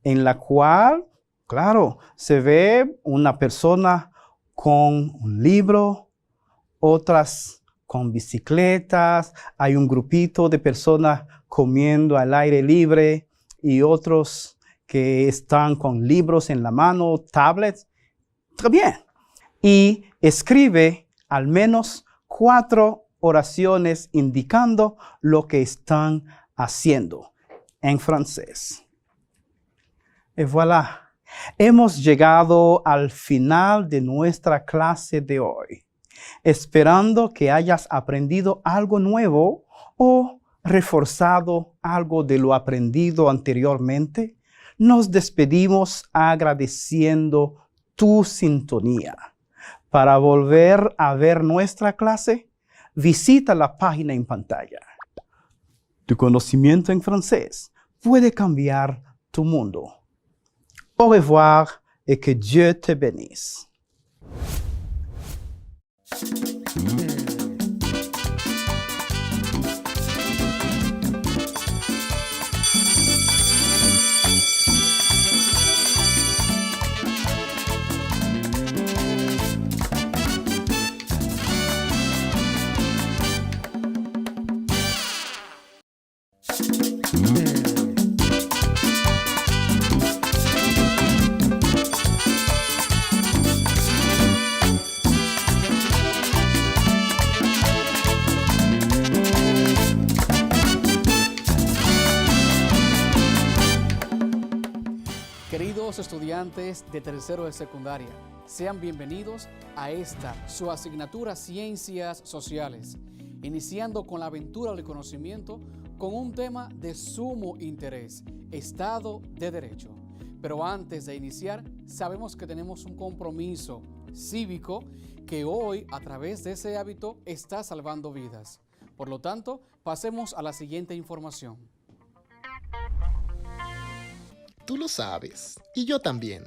en la cual, claro, se ve una persona con un libro, otras con bicicletas, hay un grupito de personas comiendo al aire libre y otros que están con libros en la mano, tablets. Très bien. Y escribe al menos 4 oraciones indicando lo que están haciendo en francés. Et voilà. Hemos llegado al final de nuestra clase de hoy, esperando que hayas aprendido algo nuevo o reforzado algo de lo aprendido anteriormente. Nos despedimos agradeciendo tu sintonía. Para volver a ver nuestra clase, visita la página en pantalla. Tu conocimiento en francés puede cambiar tu mundo. Au revoir et que Dieu te bénisse. Queridos estudiantes de tercero de secundaria, sean bienvenidos a esta, su asignatura Ciencias Sociales, iniciando con la aventura del conocimiento con un tema de sumo interés, Estado de Derecho. Pero antes de iniciar, sabemos que tenemos un compromiso cívico que hoy, a través de ese hábito, está salvando vidas. Por lo tanto, pasemos a la siguiente información. Tú lo sabes, y yo también.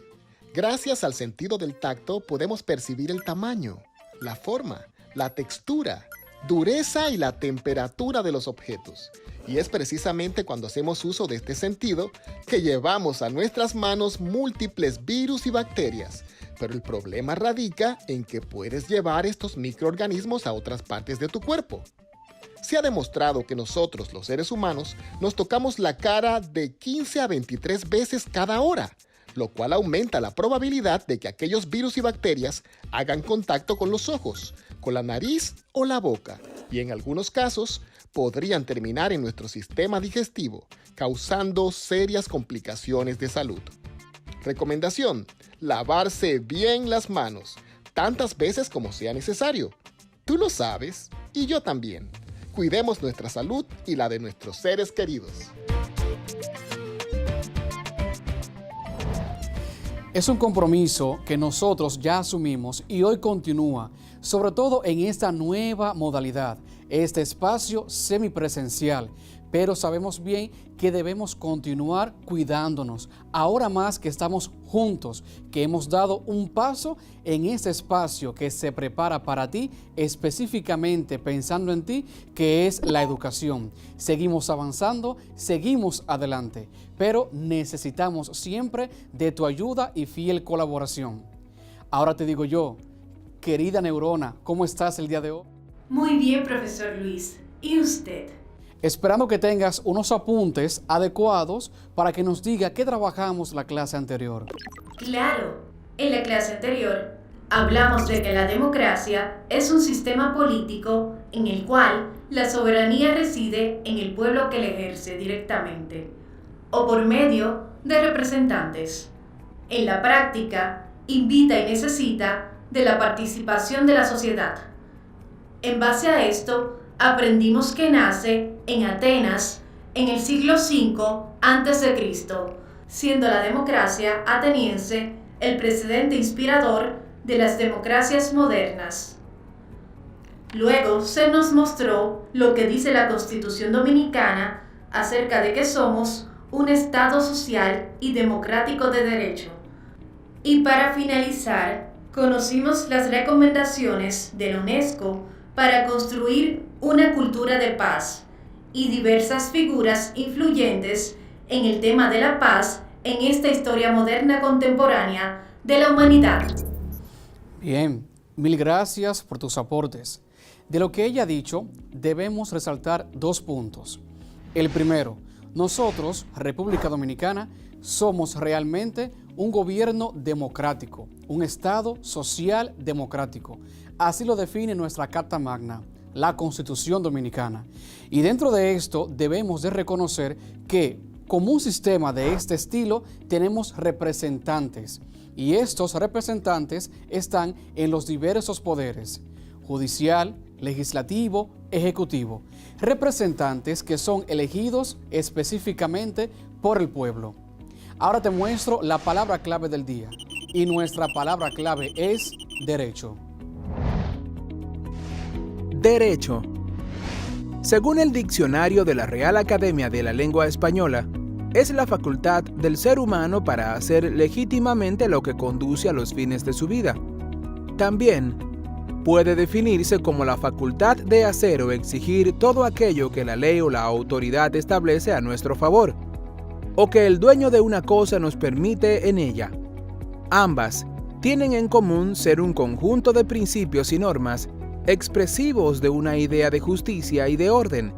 Gracias al sentido del tacto podemos percibir el tamaño, la forma, la textura, dureza y la temperatura de los objetos. Y es precisamente cuando hacemos uso de este sentido que llevamos a nuestras manos múltiples virus y bacterias. Pero el problema radica en que puedes llevar estos microorganismos a otras partes de tu cuerpo. Se ha demostrado que nosotros, los seres humanos, nos tocamos la cara de 15 a 23 veces cada hora, lo cual aumenta la probabilidad de que aquellos virus y bacterias hagan contacto con los ojos, con la nariz o la boca, y en algunos casos podrían terminar en nuestro sistema digestivo, causando serias complicaciones de salud. Recomendación: lavarse bien las manos, tantas veces como sea necesario. Tú lo sabes, y yo también. Cuidemos nuestra salud y la de nuestros seres queridos. Es un compromiso que nosotros ya asumimos y hoy continúa, sobre todo en esta nueva modalidad, este espacio semipresencial. Pero sabemos bien que debemos continuar cuidándonos, ahora más que estamos juntos, que hemos dado un paso en este espacio que se prepara para ti, específicamente pensando en ti, que es la educación. Seguimos avanzando, seguimos adelante, pero necesitamos siempre de tu ayuda y fiel colaboración. Ahora te digo yo, querida neurona, ¿cómo estás el día de hoy? Muy bien, profesor Luis. ¿Y usted? Esperando que tengas unos apuntes adecuados para que nos diga qué trabajamos la clase anterior. Claro, en la clase anterior hablamos de que la democracia es un sistema político en el cual la soberanía reside en el pueblo que la ejerce directamente o por medio de representantes. En la práctica, invita y necesita de la participación de la sociedad. En base a esto, aprendimos que nace en Atenas en el siglo V a.C., siendo la democracia ateniense el precedente inspirador de las democracias modernas. Luego se nos mostró lo que dice la Constitución Dominicana acerca de que somos un Estado social y democrático de derecho. Y para finalizar, conocimos las recomendaciones de la UNESCO para construir una cultura de paz y diversas figuras influyentes en el tema de la paz en esta historia moderna contemporánea de la humanidad. Bien, mil gracias por tus aportes. De lo que ella ha dicho, debemos resaltar 2 puntos. El primero, nosotros, República Dominicana, somos realmente un gobierno democrático, un Estado social democrático. Así lo define nuestra Carta Magna, la Constitución Dominicana. Y dentro de esto debemos de reconocer que como un sistema de este estilo tenemos representantes, y estos representantes están en los diversos poderes: judicial, legislativo, ejecutivo. Representantes que son elegidos específicamente por el pueblo. Ahora te muestro la palabra clave del día, y nuestra palabra clave es derecho. Derecho. Según el diccionario de la Real Academia de la Lengua Española, es la facultad del ser humano para hacer legítimamente lo que conduce a los fines de su vida. También puede definirse como la facultad de hacer o exigir todo aquello que la ley o la autoridad establece a nuestro favor, o que el dueño de una cosa nos permite en ella. Ambas tienen en común ser un conjunto de principios y normas expresivos de una idea de justicia y de orden,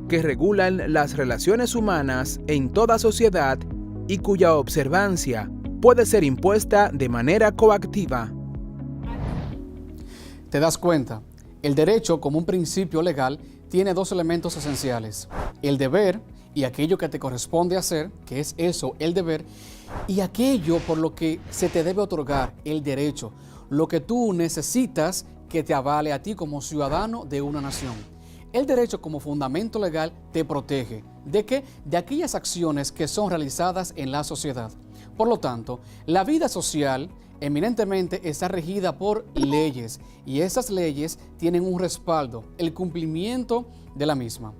que regulan las relaciones humanas en toda sociedad y cuya observancia puede ser impuesta de manera coactiva. ¿Te das cuenta? El derecho, como un principio legal, tiene dos elementos esenciales: el deber y aquello que te corresponde hacer, que es eso, el deber, y aquello por lo que se te debe otorgar, el derecho, lo que tú necesitas que te avale a ti como ciudadano de una nación. El derecho como fundamento legal te protege. ¿De qué? De aquellas acciones que son realizadas en la sociedad. Por lo tanto, la vida social eminentemente está regida por leyes, y esas leyes tienen un respaldo, el cumplimiento de la misma.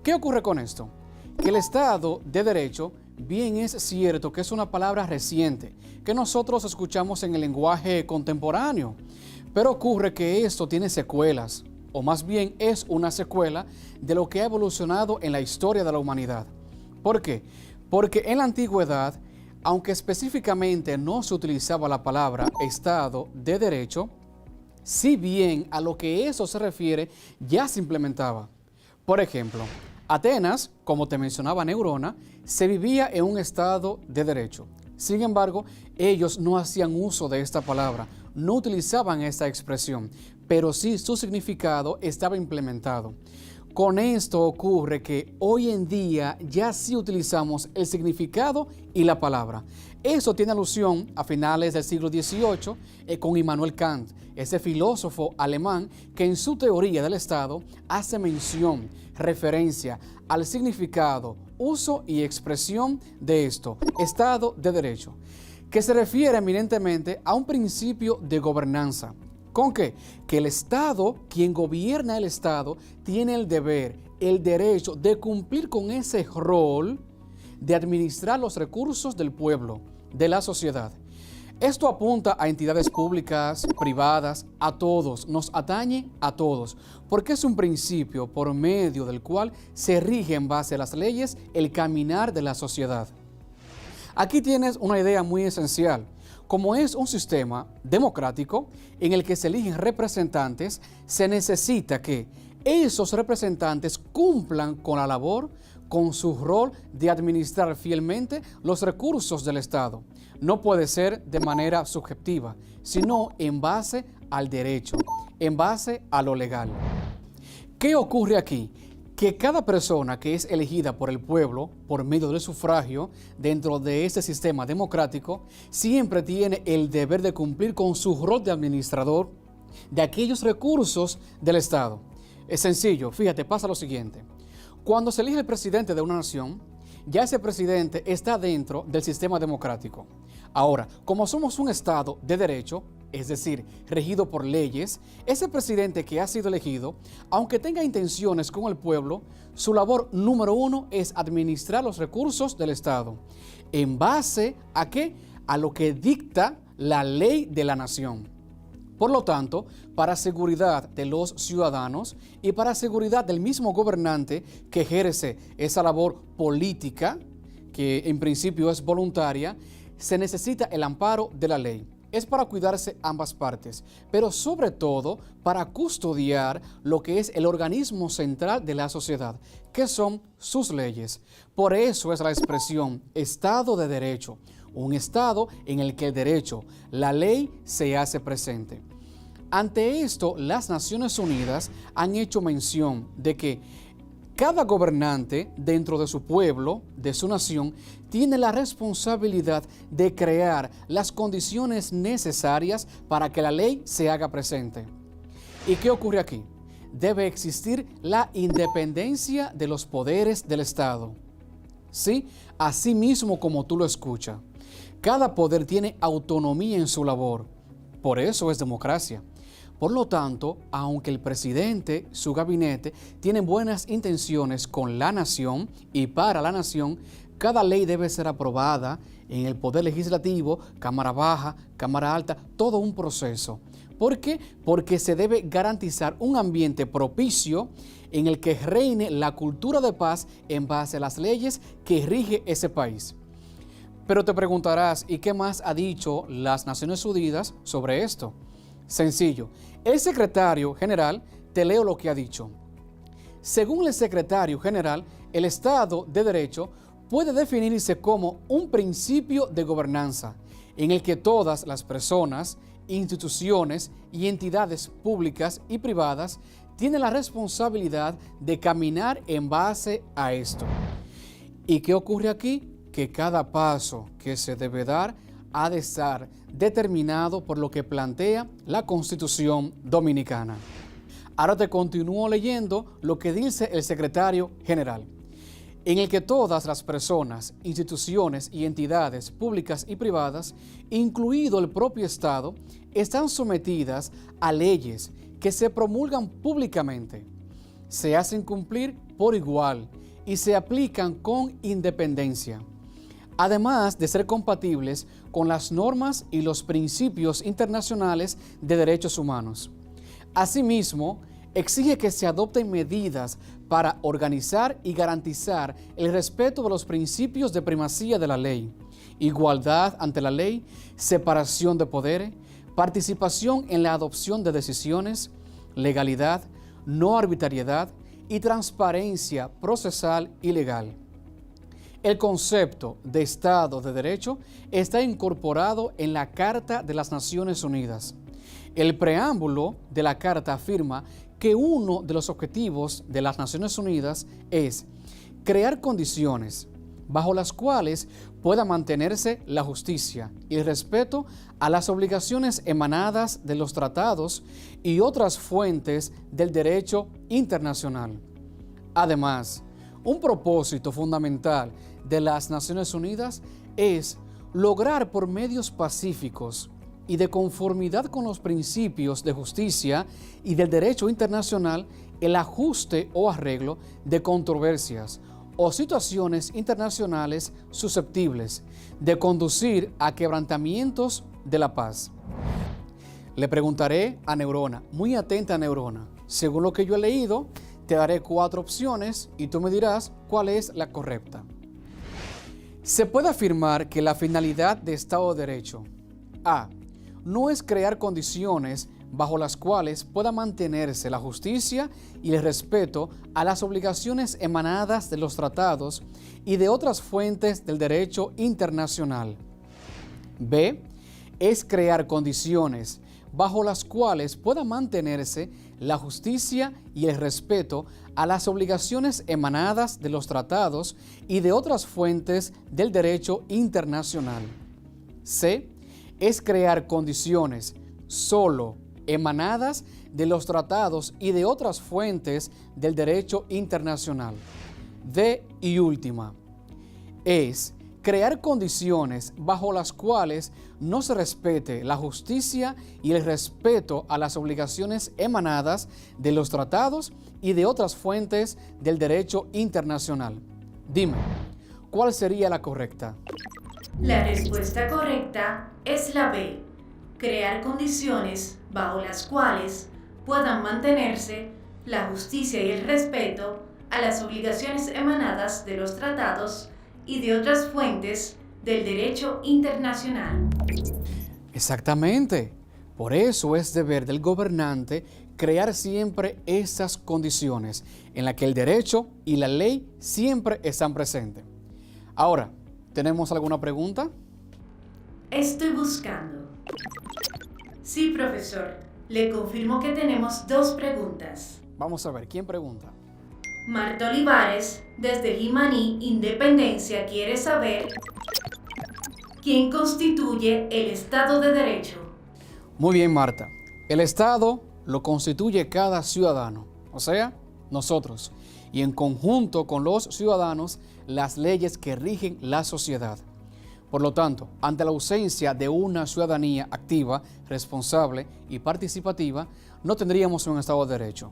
¿Qué ocurre con esto? Que el Estado de Derecho, bien es cierto que es una palabra reciente, que nosotros escuchamos en el lenguaje contemporáneo, pero ocurre que esto tiene secuelas, o más bien es una secuela de lo que ha evolucionado en la historia de la humanidad. ¿Por qué? Porque en la antigüedad, aunque específicamente no se utilizaba la palabra Estado de Derecho, si bien a lo que eso se refiere ya se implementaba. Por ejemplo, Atenas, como te mencionaba Neurona, se vivía en un estado de derecho. Sin embargo, ellos no hacían uso de esta palabra, no utilizaban esta expresión, pero sí su significado estaba implementado. Con esto ocurre que hoy en día ya sí utilizamos el significado y la palabra. Eso tiene alusión a finales del siglo XVIII con Immanuel Kant, ese filósofo alemán que en su teoría del Estado hace mención, referencia al significado, uso y expresión de esto, Estado de Derecho, que se refiere eminentemente a un principio de gobernanza. ¿Con qué? Que el Estado, quien gobierna el Estado, tiene el deber, el derecho de cumplir con ese rol de administrar los recursos del pueblo, de la sociedad. Esto apunta a entidades públicas, privadas, a todos, nos atañe a todos, porque es un principio por medio del cual se rige en base a las leyes el caminar de la sociedad. Aquí tienes una idea muy esencial. Como es un sistema democrático en el que se eligen representantes, se necesita que esos representantes cumplan con la labor, con su rol de administrar fielmente los recursos del Estado. No puede ser de manera subjetiva, sino en base al derecho, en base a lo legal. ¿Qué ocurre aquí? Que cada persona que es elegida por el pueblo por medio del sufragio dentro de este sistema democrático siempre tiene el deber de cumplir con su rol de administrador de aquellos recursos del Estado. Es sencillo, fíjate, pasa lo siguiente. Cuando se elige el presidente de una nación, ya ese presidente está dentro del sistema democrático. Ahora, como somos un Estado de derecho, es decir, regido por leyes, ese presidente que ha sido elegido, aunque tenga intenciones con el pueblo, su labor número uno es administrar los recursos del Estado. ¿En base a qué? A lo que dicta la ley de la nación. Por lo tanto, para seguridad de los ciudadanos y para seguridad del mismo gobernante que ejerce esa labor política, que en principio es voluntaria, se necesita el amparo de la ley. Es para cuidarse ambas partes, pero sobre todo para custodiar lo que es el organismo central de la sociedad, que son sus leyes. Por eso es la expresión Estado de Derecho, un Estado en el que el derecho, la ley, se hace presente. Ante esto, las Naciones Unidas han hecho mención de que Cada gobernante dentro de su pueblo, de su nación, tiene la responsabilidad de crear las condiciones necesarias para que la ley se haga presente. ¿Y qué ocurre aquí? Debe existir la independencia de los poderes del Estado. Sí, así mismo como tú lo escuchas. Cada poder tiene autonomía en su labor. Por eso es democracia. Por lo tanto, aunque el presidente, su gabinete, tienen buenas intenciones con la nación y para la nación, cada ley debe ser aprobada en el Poder Legislativo, Cámara Baja, Cámara Alta, todo un proceso. ¿Por qué? Porque se debe garantizar un ambiente propicio en el que reine la cultura de paz en base a las leyes que rige ese país. Pero te preguntarás, ¿y qué más ha dicho las Naciones Unidas sobre esto? Sencillo, el secretario general, te leo lo que ha dicho. Según el secretario general, el Estado de Derecho puede definirse como un principio de gobernanza en el que todas las personas, instituciones y entidades públicas y privadas tienen la responsabilidad de caminar en base a esto. ¿Y qué ocurre aquí? Que cada paso que se debe dar ha de estar determinado por lo que plantea la Constitución Dominicana. Ahora te continúo leyendo lo que dice el secretario general, en el que todas las personas, instituciones y entidades públicas y privadas, incluido el propio Estado, están sometidas a leyes que se promulgan públicamente, se hacen cumplir por igual y se aplican con independencia, además de ser compatibles con las normas y los principios internacionales de derechos humanos. Asimismo, exige que se adopten medidas para organizar y garantizar el respeto de los principios de primacía de la ley, igualdad ante la ley, separación de poderes, participación en la adopción de decisiones, legalidad, no arbitrariedad y transparencia procesal y legal. El concepto de Estado de Derecho está incorporado en la Carta de las Naciones Unidas. El preámbulo de la Carta afirma que uno de los objetivos de las Naciones Unidas es crear condiciones bajo las cuales pueda mantenerse la justicia y el respeto a las obligaciones emanadas de los tratados y otras fuentes del derecho internacional. Además, un propósito fundamental de las Naciones Unidas es lograr por medios pacíficos y de conformidad con los principios de justicia y del derecho internacional el ajuste o arreglo de controversias o situaciones internacionales susceptibles de conducir a quebrantamientos de la paz. Le preguntaré a Neurona, muy atenta Neurona, según lo que yo he leído, te daré 4 opciones y tú me dirás cuál es la correcta. Se puede afirmar que la finalidad de Estado de Derecho A. No es crear condiciones bajo las cuales pueda mantenerse la justicia y el respeto a las obligaciones emanadas de los tratados y de otras fuentes del derecho internacional. B. Es crear condiciones bajo las cuales pueda mantenerse la justicia y el respeto a las obligaciones emanadas de los tratados y de otras fuentes del derecho internacional. C. Es crear condiciones solo emanadas de los tratados y de otras fuentes del derecho internacional. D. Y última, es crear condiciones bajo las cuales no se respete la justicia y el respeto a las obligaciones emanadas de los tratados y de otras fuentes del derecho internacional. Dime, ¿cuál sería la correcta? La respuesta correcta es la B. Crear condiciones bajo las cuales puedan mantenerse la justicia y el respeto a las obligaciones emanadas de los tratados y de otras fuentes del derecho internacional. Exactamente. Por eso es deber del gobernante crear siempre esas condiciones en las que el derecho y la ley siempre están presentes. Ahora, ¿tenemos alguna pregunta? Estoy buscando. Sí, profesor. Le confirmo que tenemos 2 preguntas. Vamos a ver, ¿quién pregunta? Marta Olivares, desde Jimaní, Independencia, quiere saber ¿quién constituye el Estado de Derecho? Muy bien, Marta. El Estado lo constituye cada ciudadano, o sea, nosotros, y en conjunto con los ciudadanos, las leyes que rigen la sociedad. Por lo tanto, ante la ausencia de una ciudadanía activa, responsable y participativa, no tendríamos un Estado de Derecho.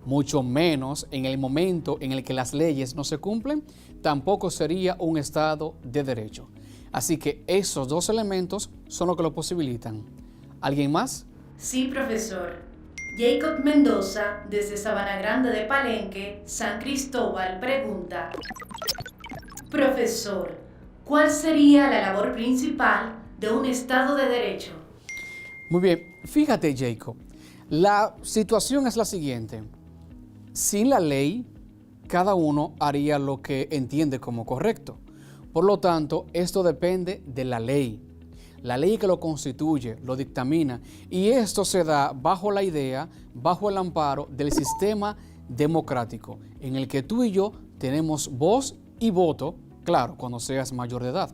Mucho menos en el momento en el que las leyes no se cumplen, tampoco sería un Estado de Derecho. Así que esos dos elementos son los que lo posibilitan. ¿Alguien más? Sí, profesor. Jacob Mendoza, desde Sabana Grande de Palenque, San Cristóbal, pregunta: profesor, ¿cuál sería la labor principal de un Estado de Derecho? Muy bien, fíjate, Jacob, la situación es la siguiente. Sin la ley, cada uno haría lo que entiende como correcto. Por lo tanto, esto depende de la ley. La ley que lo constituye, lo dictamina, y esto se da bajo la idea, bajo el amparo del sistema democrático, en el que tú y yo tenemos voz y voto, claro, cuando seas mayor de edad.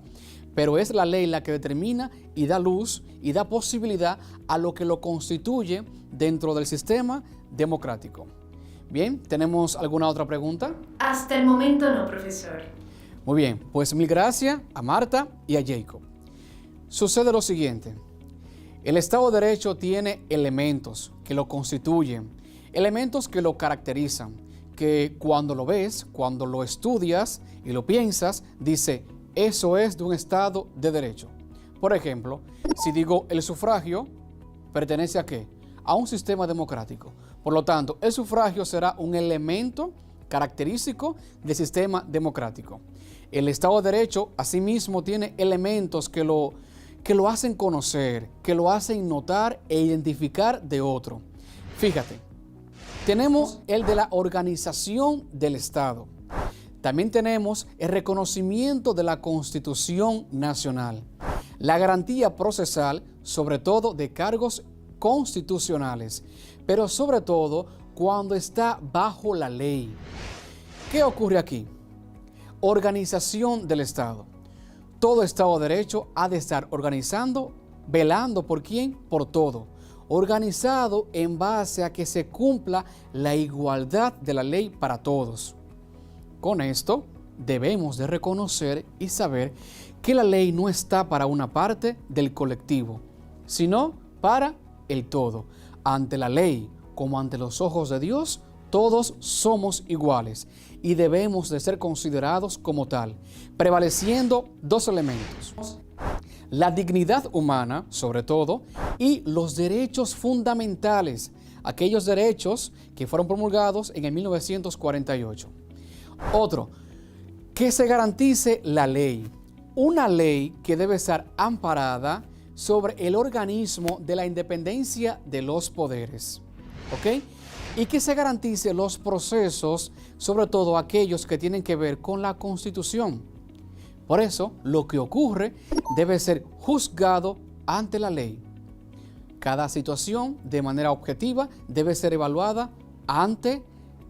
Pero es la ley la que determina y da luz y da posibilidad a lo que lo constituye dentro del sistema democrático. Bien, ¿tenemos alguna otra pregunta? Hasta el momento no, profesor. Muy bien, pues mil gracias a Marta y a Jacob. Sucede lo siguiente. El Estado de Derecho tiene elementos que lo constituyen, elementos que lo caracterizan, que cuando lo ves, cuando lo estudias y lo piensas, dice, eso es de un Estado de Derecho. Por ejemplo, si digo el sufragio, ¿pertenece a qué? A un sistema democrático. Por lo tanto, el sufragio será un elemento característico del sistema democrático. El Estado de Derecho, asimismo, tiene elementos que lo hacen conocer, que lo hacen notar e identificar de otro. Fíjate, tenemos el de la organización del Estado. También tenemos el reconocimiento de la Constitución Nacional, la garantía procesal, sobre todo de cargos constitucionales, pero sobre todo cuando está bajo la ley. ¿Qué ocurre aquí? Organización del Estado. Todo Estado de Derecho ha de estar organizando, velando por quién, por todo. Organizado en base a que se cumpla la igualdad de la ley para todos. Con esto debemos de reconocer y saber que la ley no está para una parte del colectivo, sino para el todo. Ante la ley, como ante los ojos de Dios, todos somos iguales y debemos de ser considerados como tal, prevaleciendo dos elementos: la dignidad humana, sobre todo, y los derechos fundamentales, aquellos derechos que fueron promulgados en el 1948. Otro, que se garantice la ley, una ley que debe estar amparada sobre el organismo de la independencia de los poderes, ¿ok? Y que se garantice los procesos, sobre todo aquellos que tienen que ver con la Constitución. Por eso, lo que ocurre debe ser juzgado ante la ley. Cada situación, de manera objetiva, debe ser evaluada ante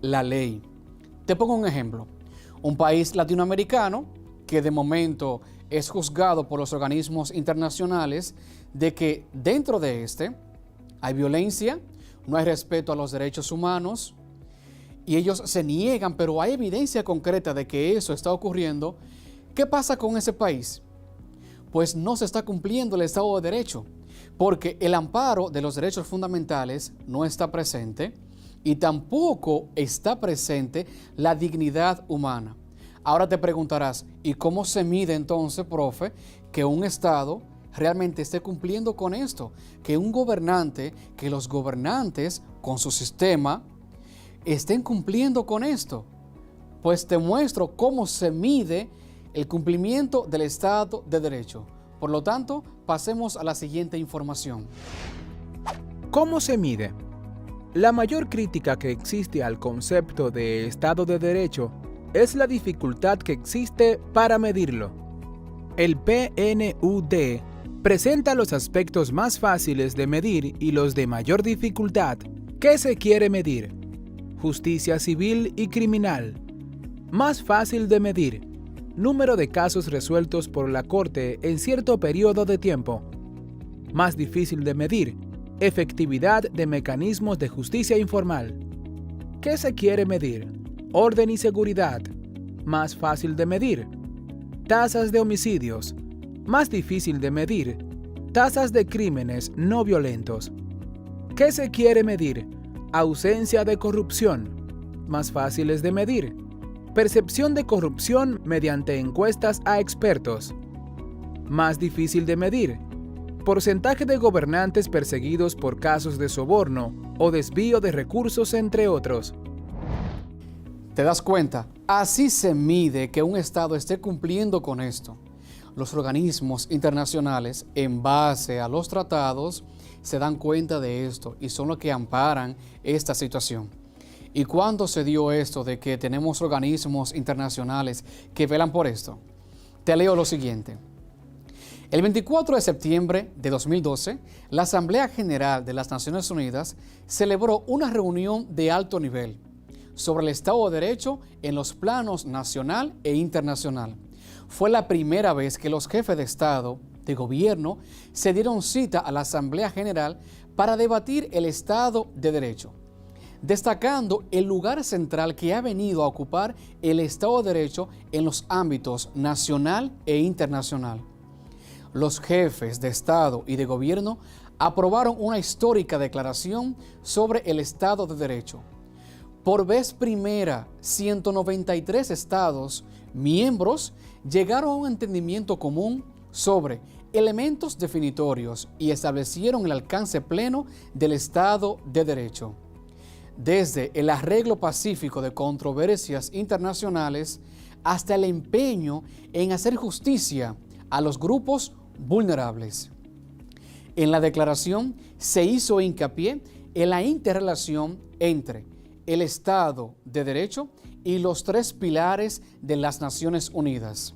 la ley. Te pongo un ejemplo. Un país latinoamericano que de momento es juzgado por los organismos internacionales de que dentro de este hay violencia, no hay respeto a los derechos humanos y ellos se niegan, pero hay evidencia concreta de que eso está ocurriendo. ¿Qué pasa con ese país? Pues no se está cumpliendo el Estado de Derecho, porque el amparo de los derechos fundamentales no está presente y tampoco está presente la dignidad humana. Ahora te preguntarás, ¿y cómo se mide entonces, profe, que un Estado realmente esté cumpliendo con esto? Que un gobernante, que los gobernantes con su sistema estén cumpliendo con esto. Pues te muestro cómo se mide el cumplimiento del Estado de Derecho. Por lo tanto, pasemos a la siguiente información. ¿Cómo se mide? La mayor crítica que existe al concepto de Estado de Derecho es la dificultad que existe para medirlo. El PNUD presenta los aspectos más fáciles de medir y los de mayor dificultad. ¿Qué se quiere medir? justicia civil y criminal. Más fácil de medir, número de casos resueltos por la Corte en cierto periodo de tiempo. Más difícil de medir, efectividad de mecanismos de justicia informal. ¿Qué se quiere medir? Orden y seguridad. Más fácil de medir, tasas de homicidios. Más difícil de medir, tasas de crímenes no violentos. ¿Qué se quiere medir? Ausencia de corrupción. Más fáciles de medir, percepción de corrupción mediante encuestas a expertos. Más difícil de medir, porcentaje de gobernantes perseguidos por casos de soborno o desvío de recursos, entre otros. ¿Te das cuenta? Así se mide que un Estado esté cumpliendo con esto. Los organismos internacionales, en base a los tratados, se dan cuenta de esto y son los que amparan esta situación. ¿Y cuándo se dio esto de que tenemos organismos internacionales que velan por esto? Te leo lo siguiente. El 24 de septiembre de 2012, la Asamblea General de las Naciones Unidas celebró una reunión de alto nivel sobre el Estado de Derecho en los planos nacional e internacional. Fue la primera vez que los jefes de Estado, de gobierno, se dieron cita a la Asamblea General para debatir el Estado de Derecho, destacando el lugar central que ha venido a ocupar el Estado de Derecho en los ámbitos nacional e internacional. Los jefes de Estado y de Gobierno aprobaron una histórica declaración sobre el Estado de Derecho. Por vez primera, 193 Estados miembros llegaron a un entendimiento común sobre elementos definitorios y establecieron el alcance pleno del Estado de Derecho. Desde el arreglo pacífico de controversias internacionales hasta el empeño en hacer justicia a los grupos vulnerables. En la declaración se hizo hincapié en la interrelación entre el Estado de Derecho y los tres pilares de las Naciones Unidas: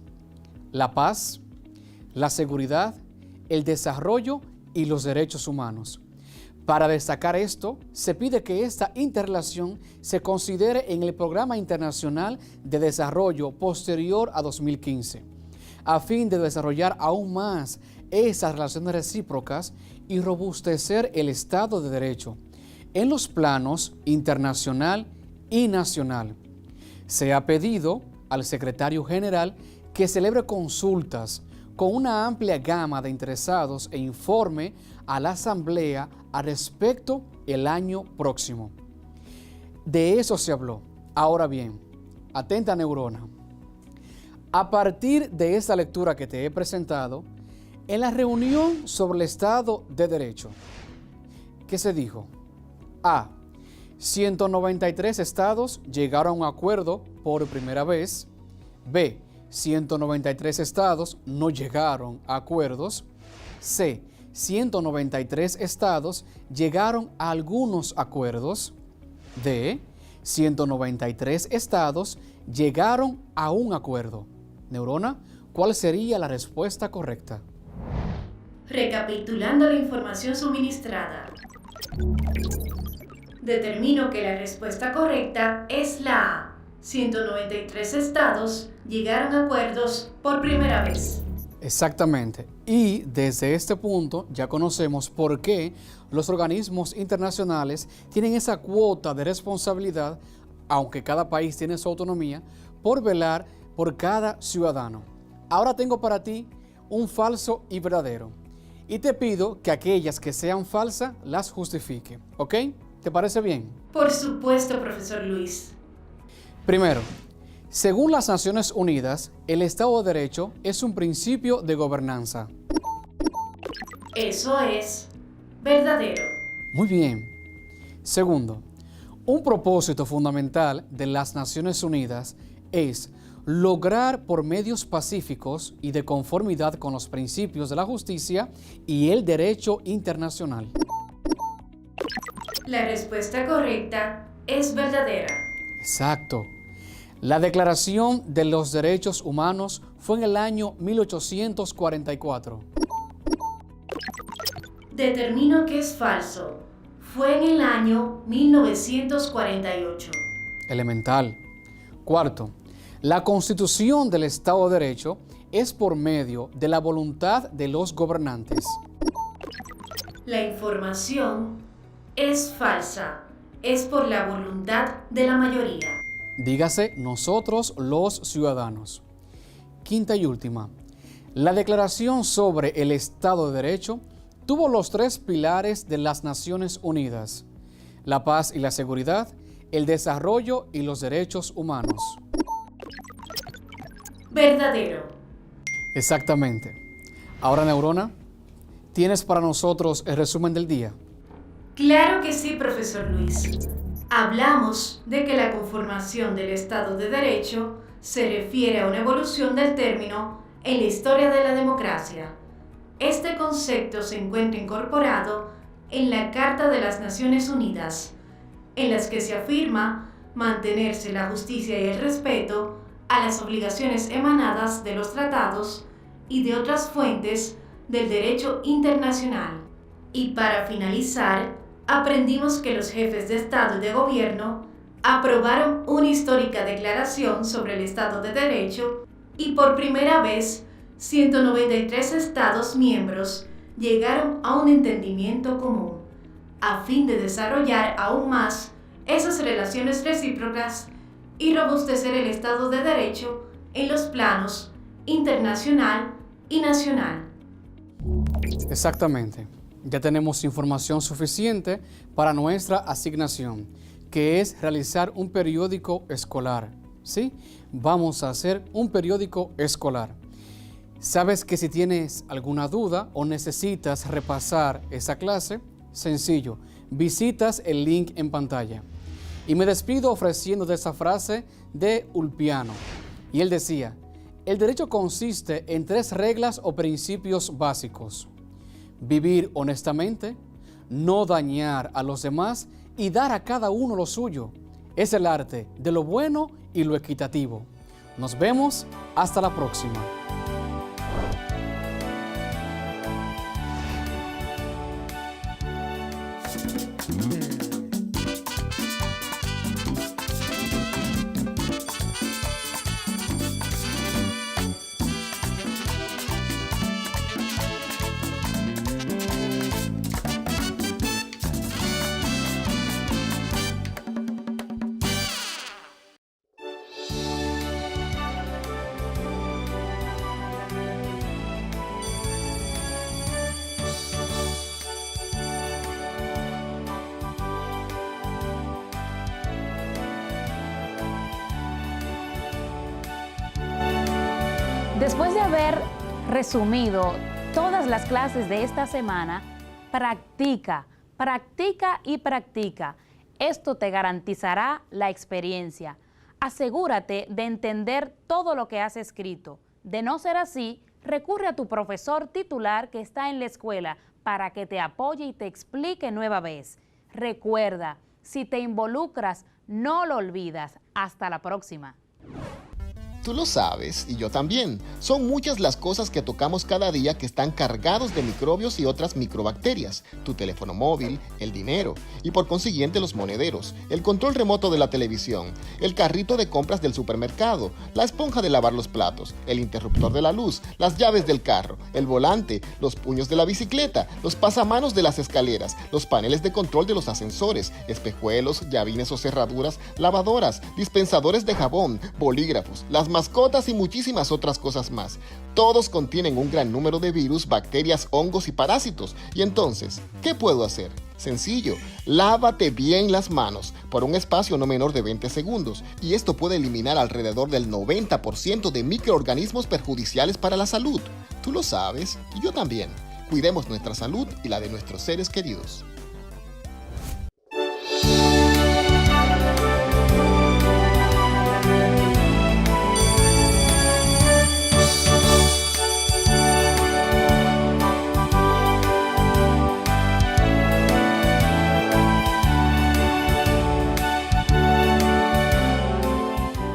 la paz, la seguridad, el desarrollo y los derechos humanos. Para destacar esto, se pide que esta interrelación se considere en el Programa Internacional de Desarrollo posterior a 2015, a fin de desarrollar aún más esas relaciones recíprocas y robustecer el Estado de Derecho en los planos internacional y nacional. Se ha pedido al secretario general que celebre consultas con una amplia gama de interesados e informe a la Asamblea al respecto el año próximo. De eso se habló. Ahora bien, atenta neurona. A partir de esta lectura que te he presentado, en la reunión sobre el Estado de Derecho, ¿qué se dijo? A. 193 estados llegaron a un acuerdo por primera vez. B. 193 estados no llegaron a acuerdos. C. 193 estados llegaron a algunos acuerdos. D. 193 estados llegaron a un acuerdo. Neurona, ¿cuál sería la respuesta correcta? Recapitulando la información suministrada, determino que la respuesta correcta es la A. 193 estados llegaron a acuerdos por primera vez. Exactamente. Y desde este punto ya conocemos por qué los organismos internacionales tienen esa cuota de responsabilidad, aunque cada país tiene su autonomía, por velar por cada ciudadano. Ahora tengo para ti un falso y verdadero. Y te pido que aquellas que sean falsas las justifique. ¿Ok? ¿Te parece bien? Por supuesto, profesor Luis. Primero, según las Naciones Unidas, el Estado de Derecho es un principio de gobernanza. Eso es verdadero. Muy bien. Segundo, un propósito fundamental de las Naciones Unidas es lograr por medios pacíficos y de conformidad con los principios de la justicia y el derecho internacional. La respuesta correcta es verdadera. Exacto. La Declaración de los Derechos Humanos fue en el año 1844. Determino que es falso. Fue en el año 1948. Elemental. Cuarto, la Constitución del Estado de Derecho es por medio de la voluntad de los gobernantes. La información es falsa. Es por la voluntad de la mayoría. Dígase nosotros los ciudadanos. Quinta y última. La Declaración sobre el Estado de Derecho tuvo los 3 pilares de las Naciones Unidas: la paz y la seguridad, el desarrollo y los derechos humanos. Verdadero. Exactamente. Ahora, Neurona, ¿tienes para nosotros el resumen del día? Claro que sí, profesor Luis. Hablamos de que la conformación del Estado de Derecho se refiere a una evolución del término en la historia de la democracia. Este concepto se encuentra incorporado en la Carta de las Naciones Unidas, en las que se afirma mantenerse la justicia y el respeto a las obligaciones emanadas de los tratados y de otras fuentes del derecho internacional. Y para finalizar, aprendimos que los jefes de Estado y de Gobierno aprobaron una histórica declaración sobre el Estado de Derecho y por primera vez 193 Estados miembros llegaron a un entendimiento común, a fin de desarrollar aún más esas relaciones recíprocas y robustecer el Estado de Derecho en los planos internacional y nacional. Exactamente. Ya tenemos información suficiente para nuestra asignación, que es realizar un periódico escolar. ¿Sí? Vamos a hacer un periódico escolar. Sabes que si tienes alguna duda o necesitas repasar esa clase, sencillo, visitas el link en pantalla. Y me despido ofreciéndote esa frase de Ulpiano. Y él decía: el derecho consiste en 3 reglas o principios básicos: vivir honestamente, no dañar a los demás y dar a cada uno lo suyo. Es el arte de lo bueno y lo equitativo. Nos vemos hasta la próxima. Después de haber resumido todas las clases de esta semana, practica, practica y practica. Esto te garantizará la experiencia. Asegúrate de entender todo lo que has escrito. De no ser así, recurre a tu profesor titular que está en la escuela para que te apoye y te explique nueva vez. Recuerda, si te involucras, no lo olvidas. Hasta la próxima. Tú lo sabes, y yo también. Son muchas las cosas que tocamos cada día que están cargados de microbios y otras microbacterias. Tu teléfono móvil, el dinero, y por consiguiente los monederos, el control remoto de la televisión, el carrito de compras del supermercado, la esponja de lavar los platos, el interruptor de la luz, las llaves del carro, el volante, los puños de la bicicleta, los pasamanos de las escaleras, los paneles de control de los ascensores, espejuelos, llavines o cerraduras, lavadoras, dispensadores de jabón, bolígrafos, las mascotas y muchísimas otras cosas más. Todos contienen un gran número de virus, bacterias, hongos y parásitos. Y entonces, ¿qué puedo hacer? Sencillo, lávate bien las manos por un espacio no menor de 20 segundos y esto puede eliminar alrededor del 90% de microorganismos perjudiciales para la salud. Tú lo sabes y yo también. Cuidemos nuestra salud y la de nuestros seres queridos.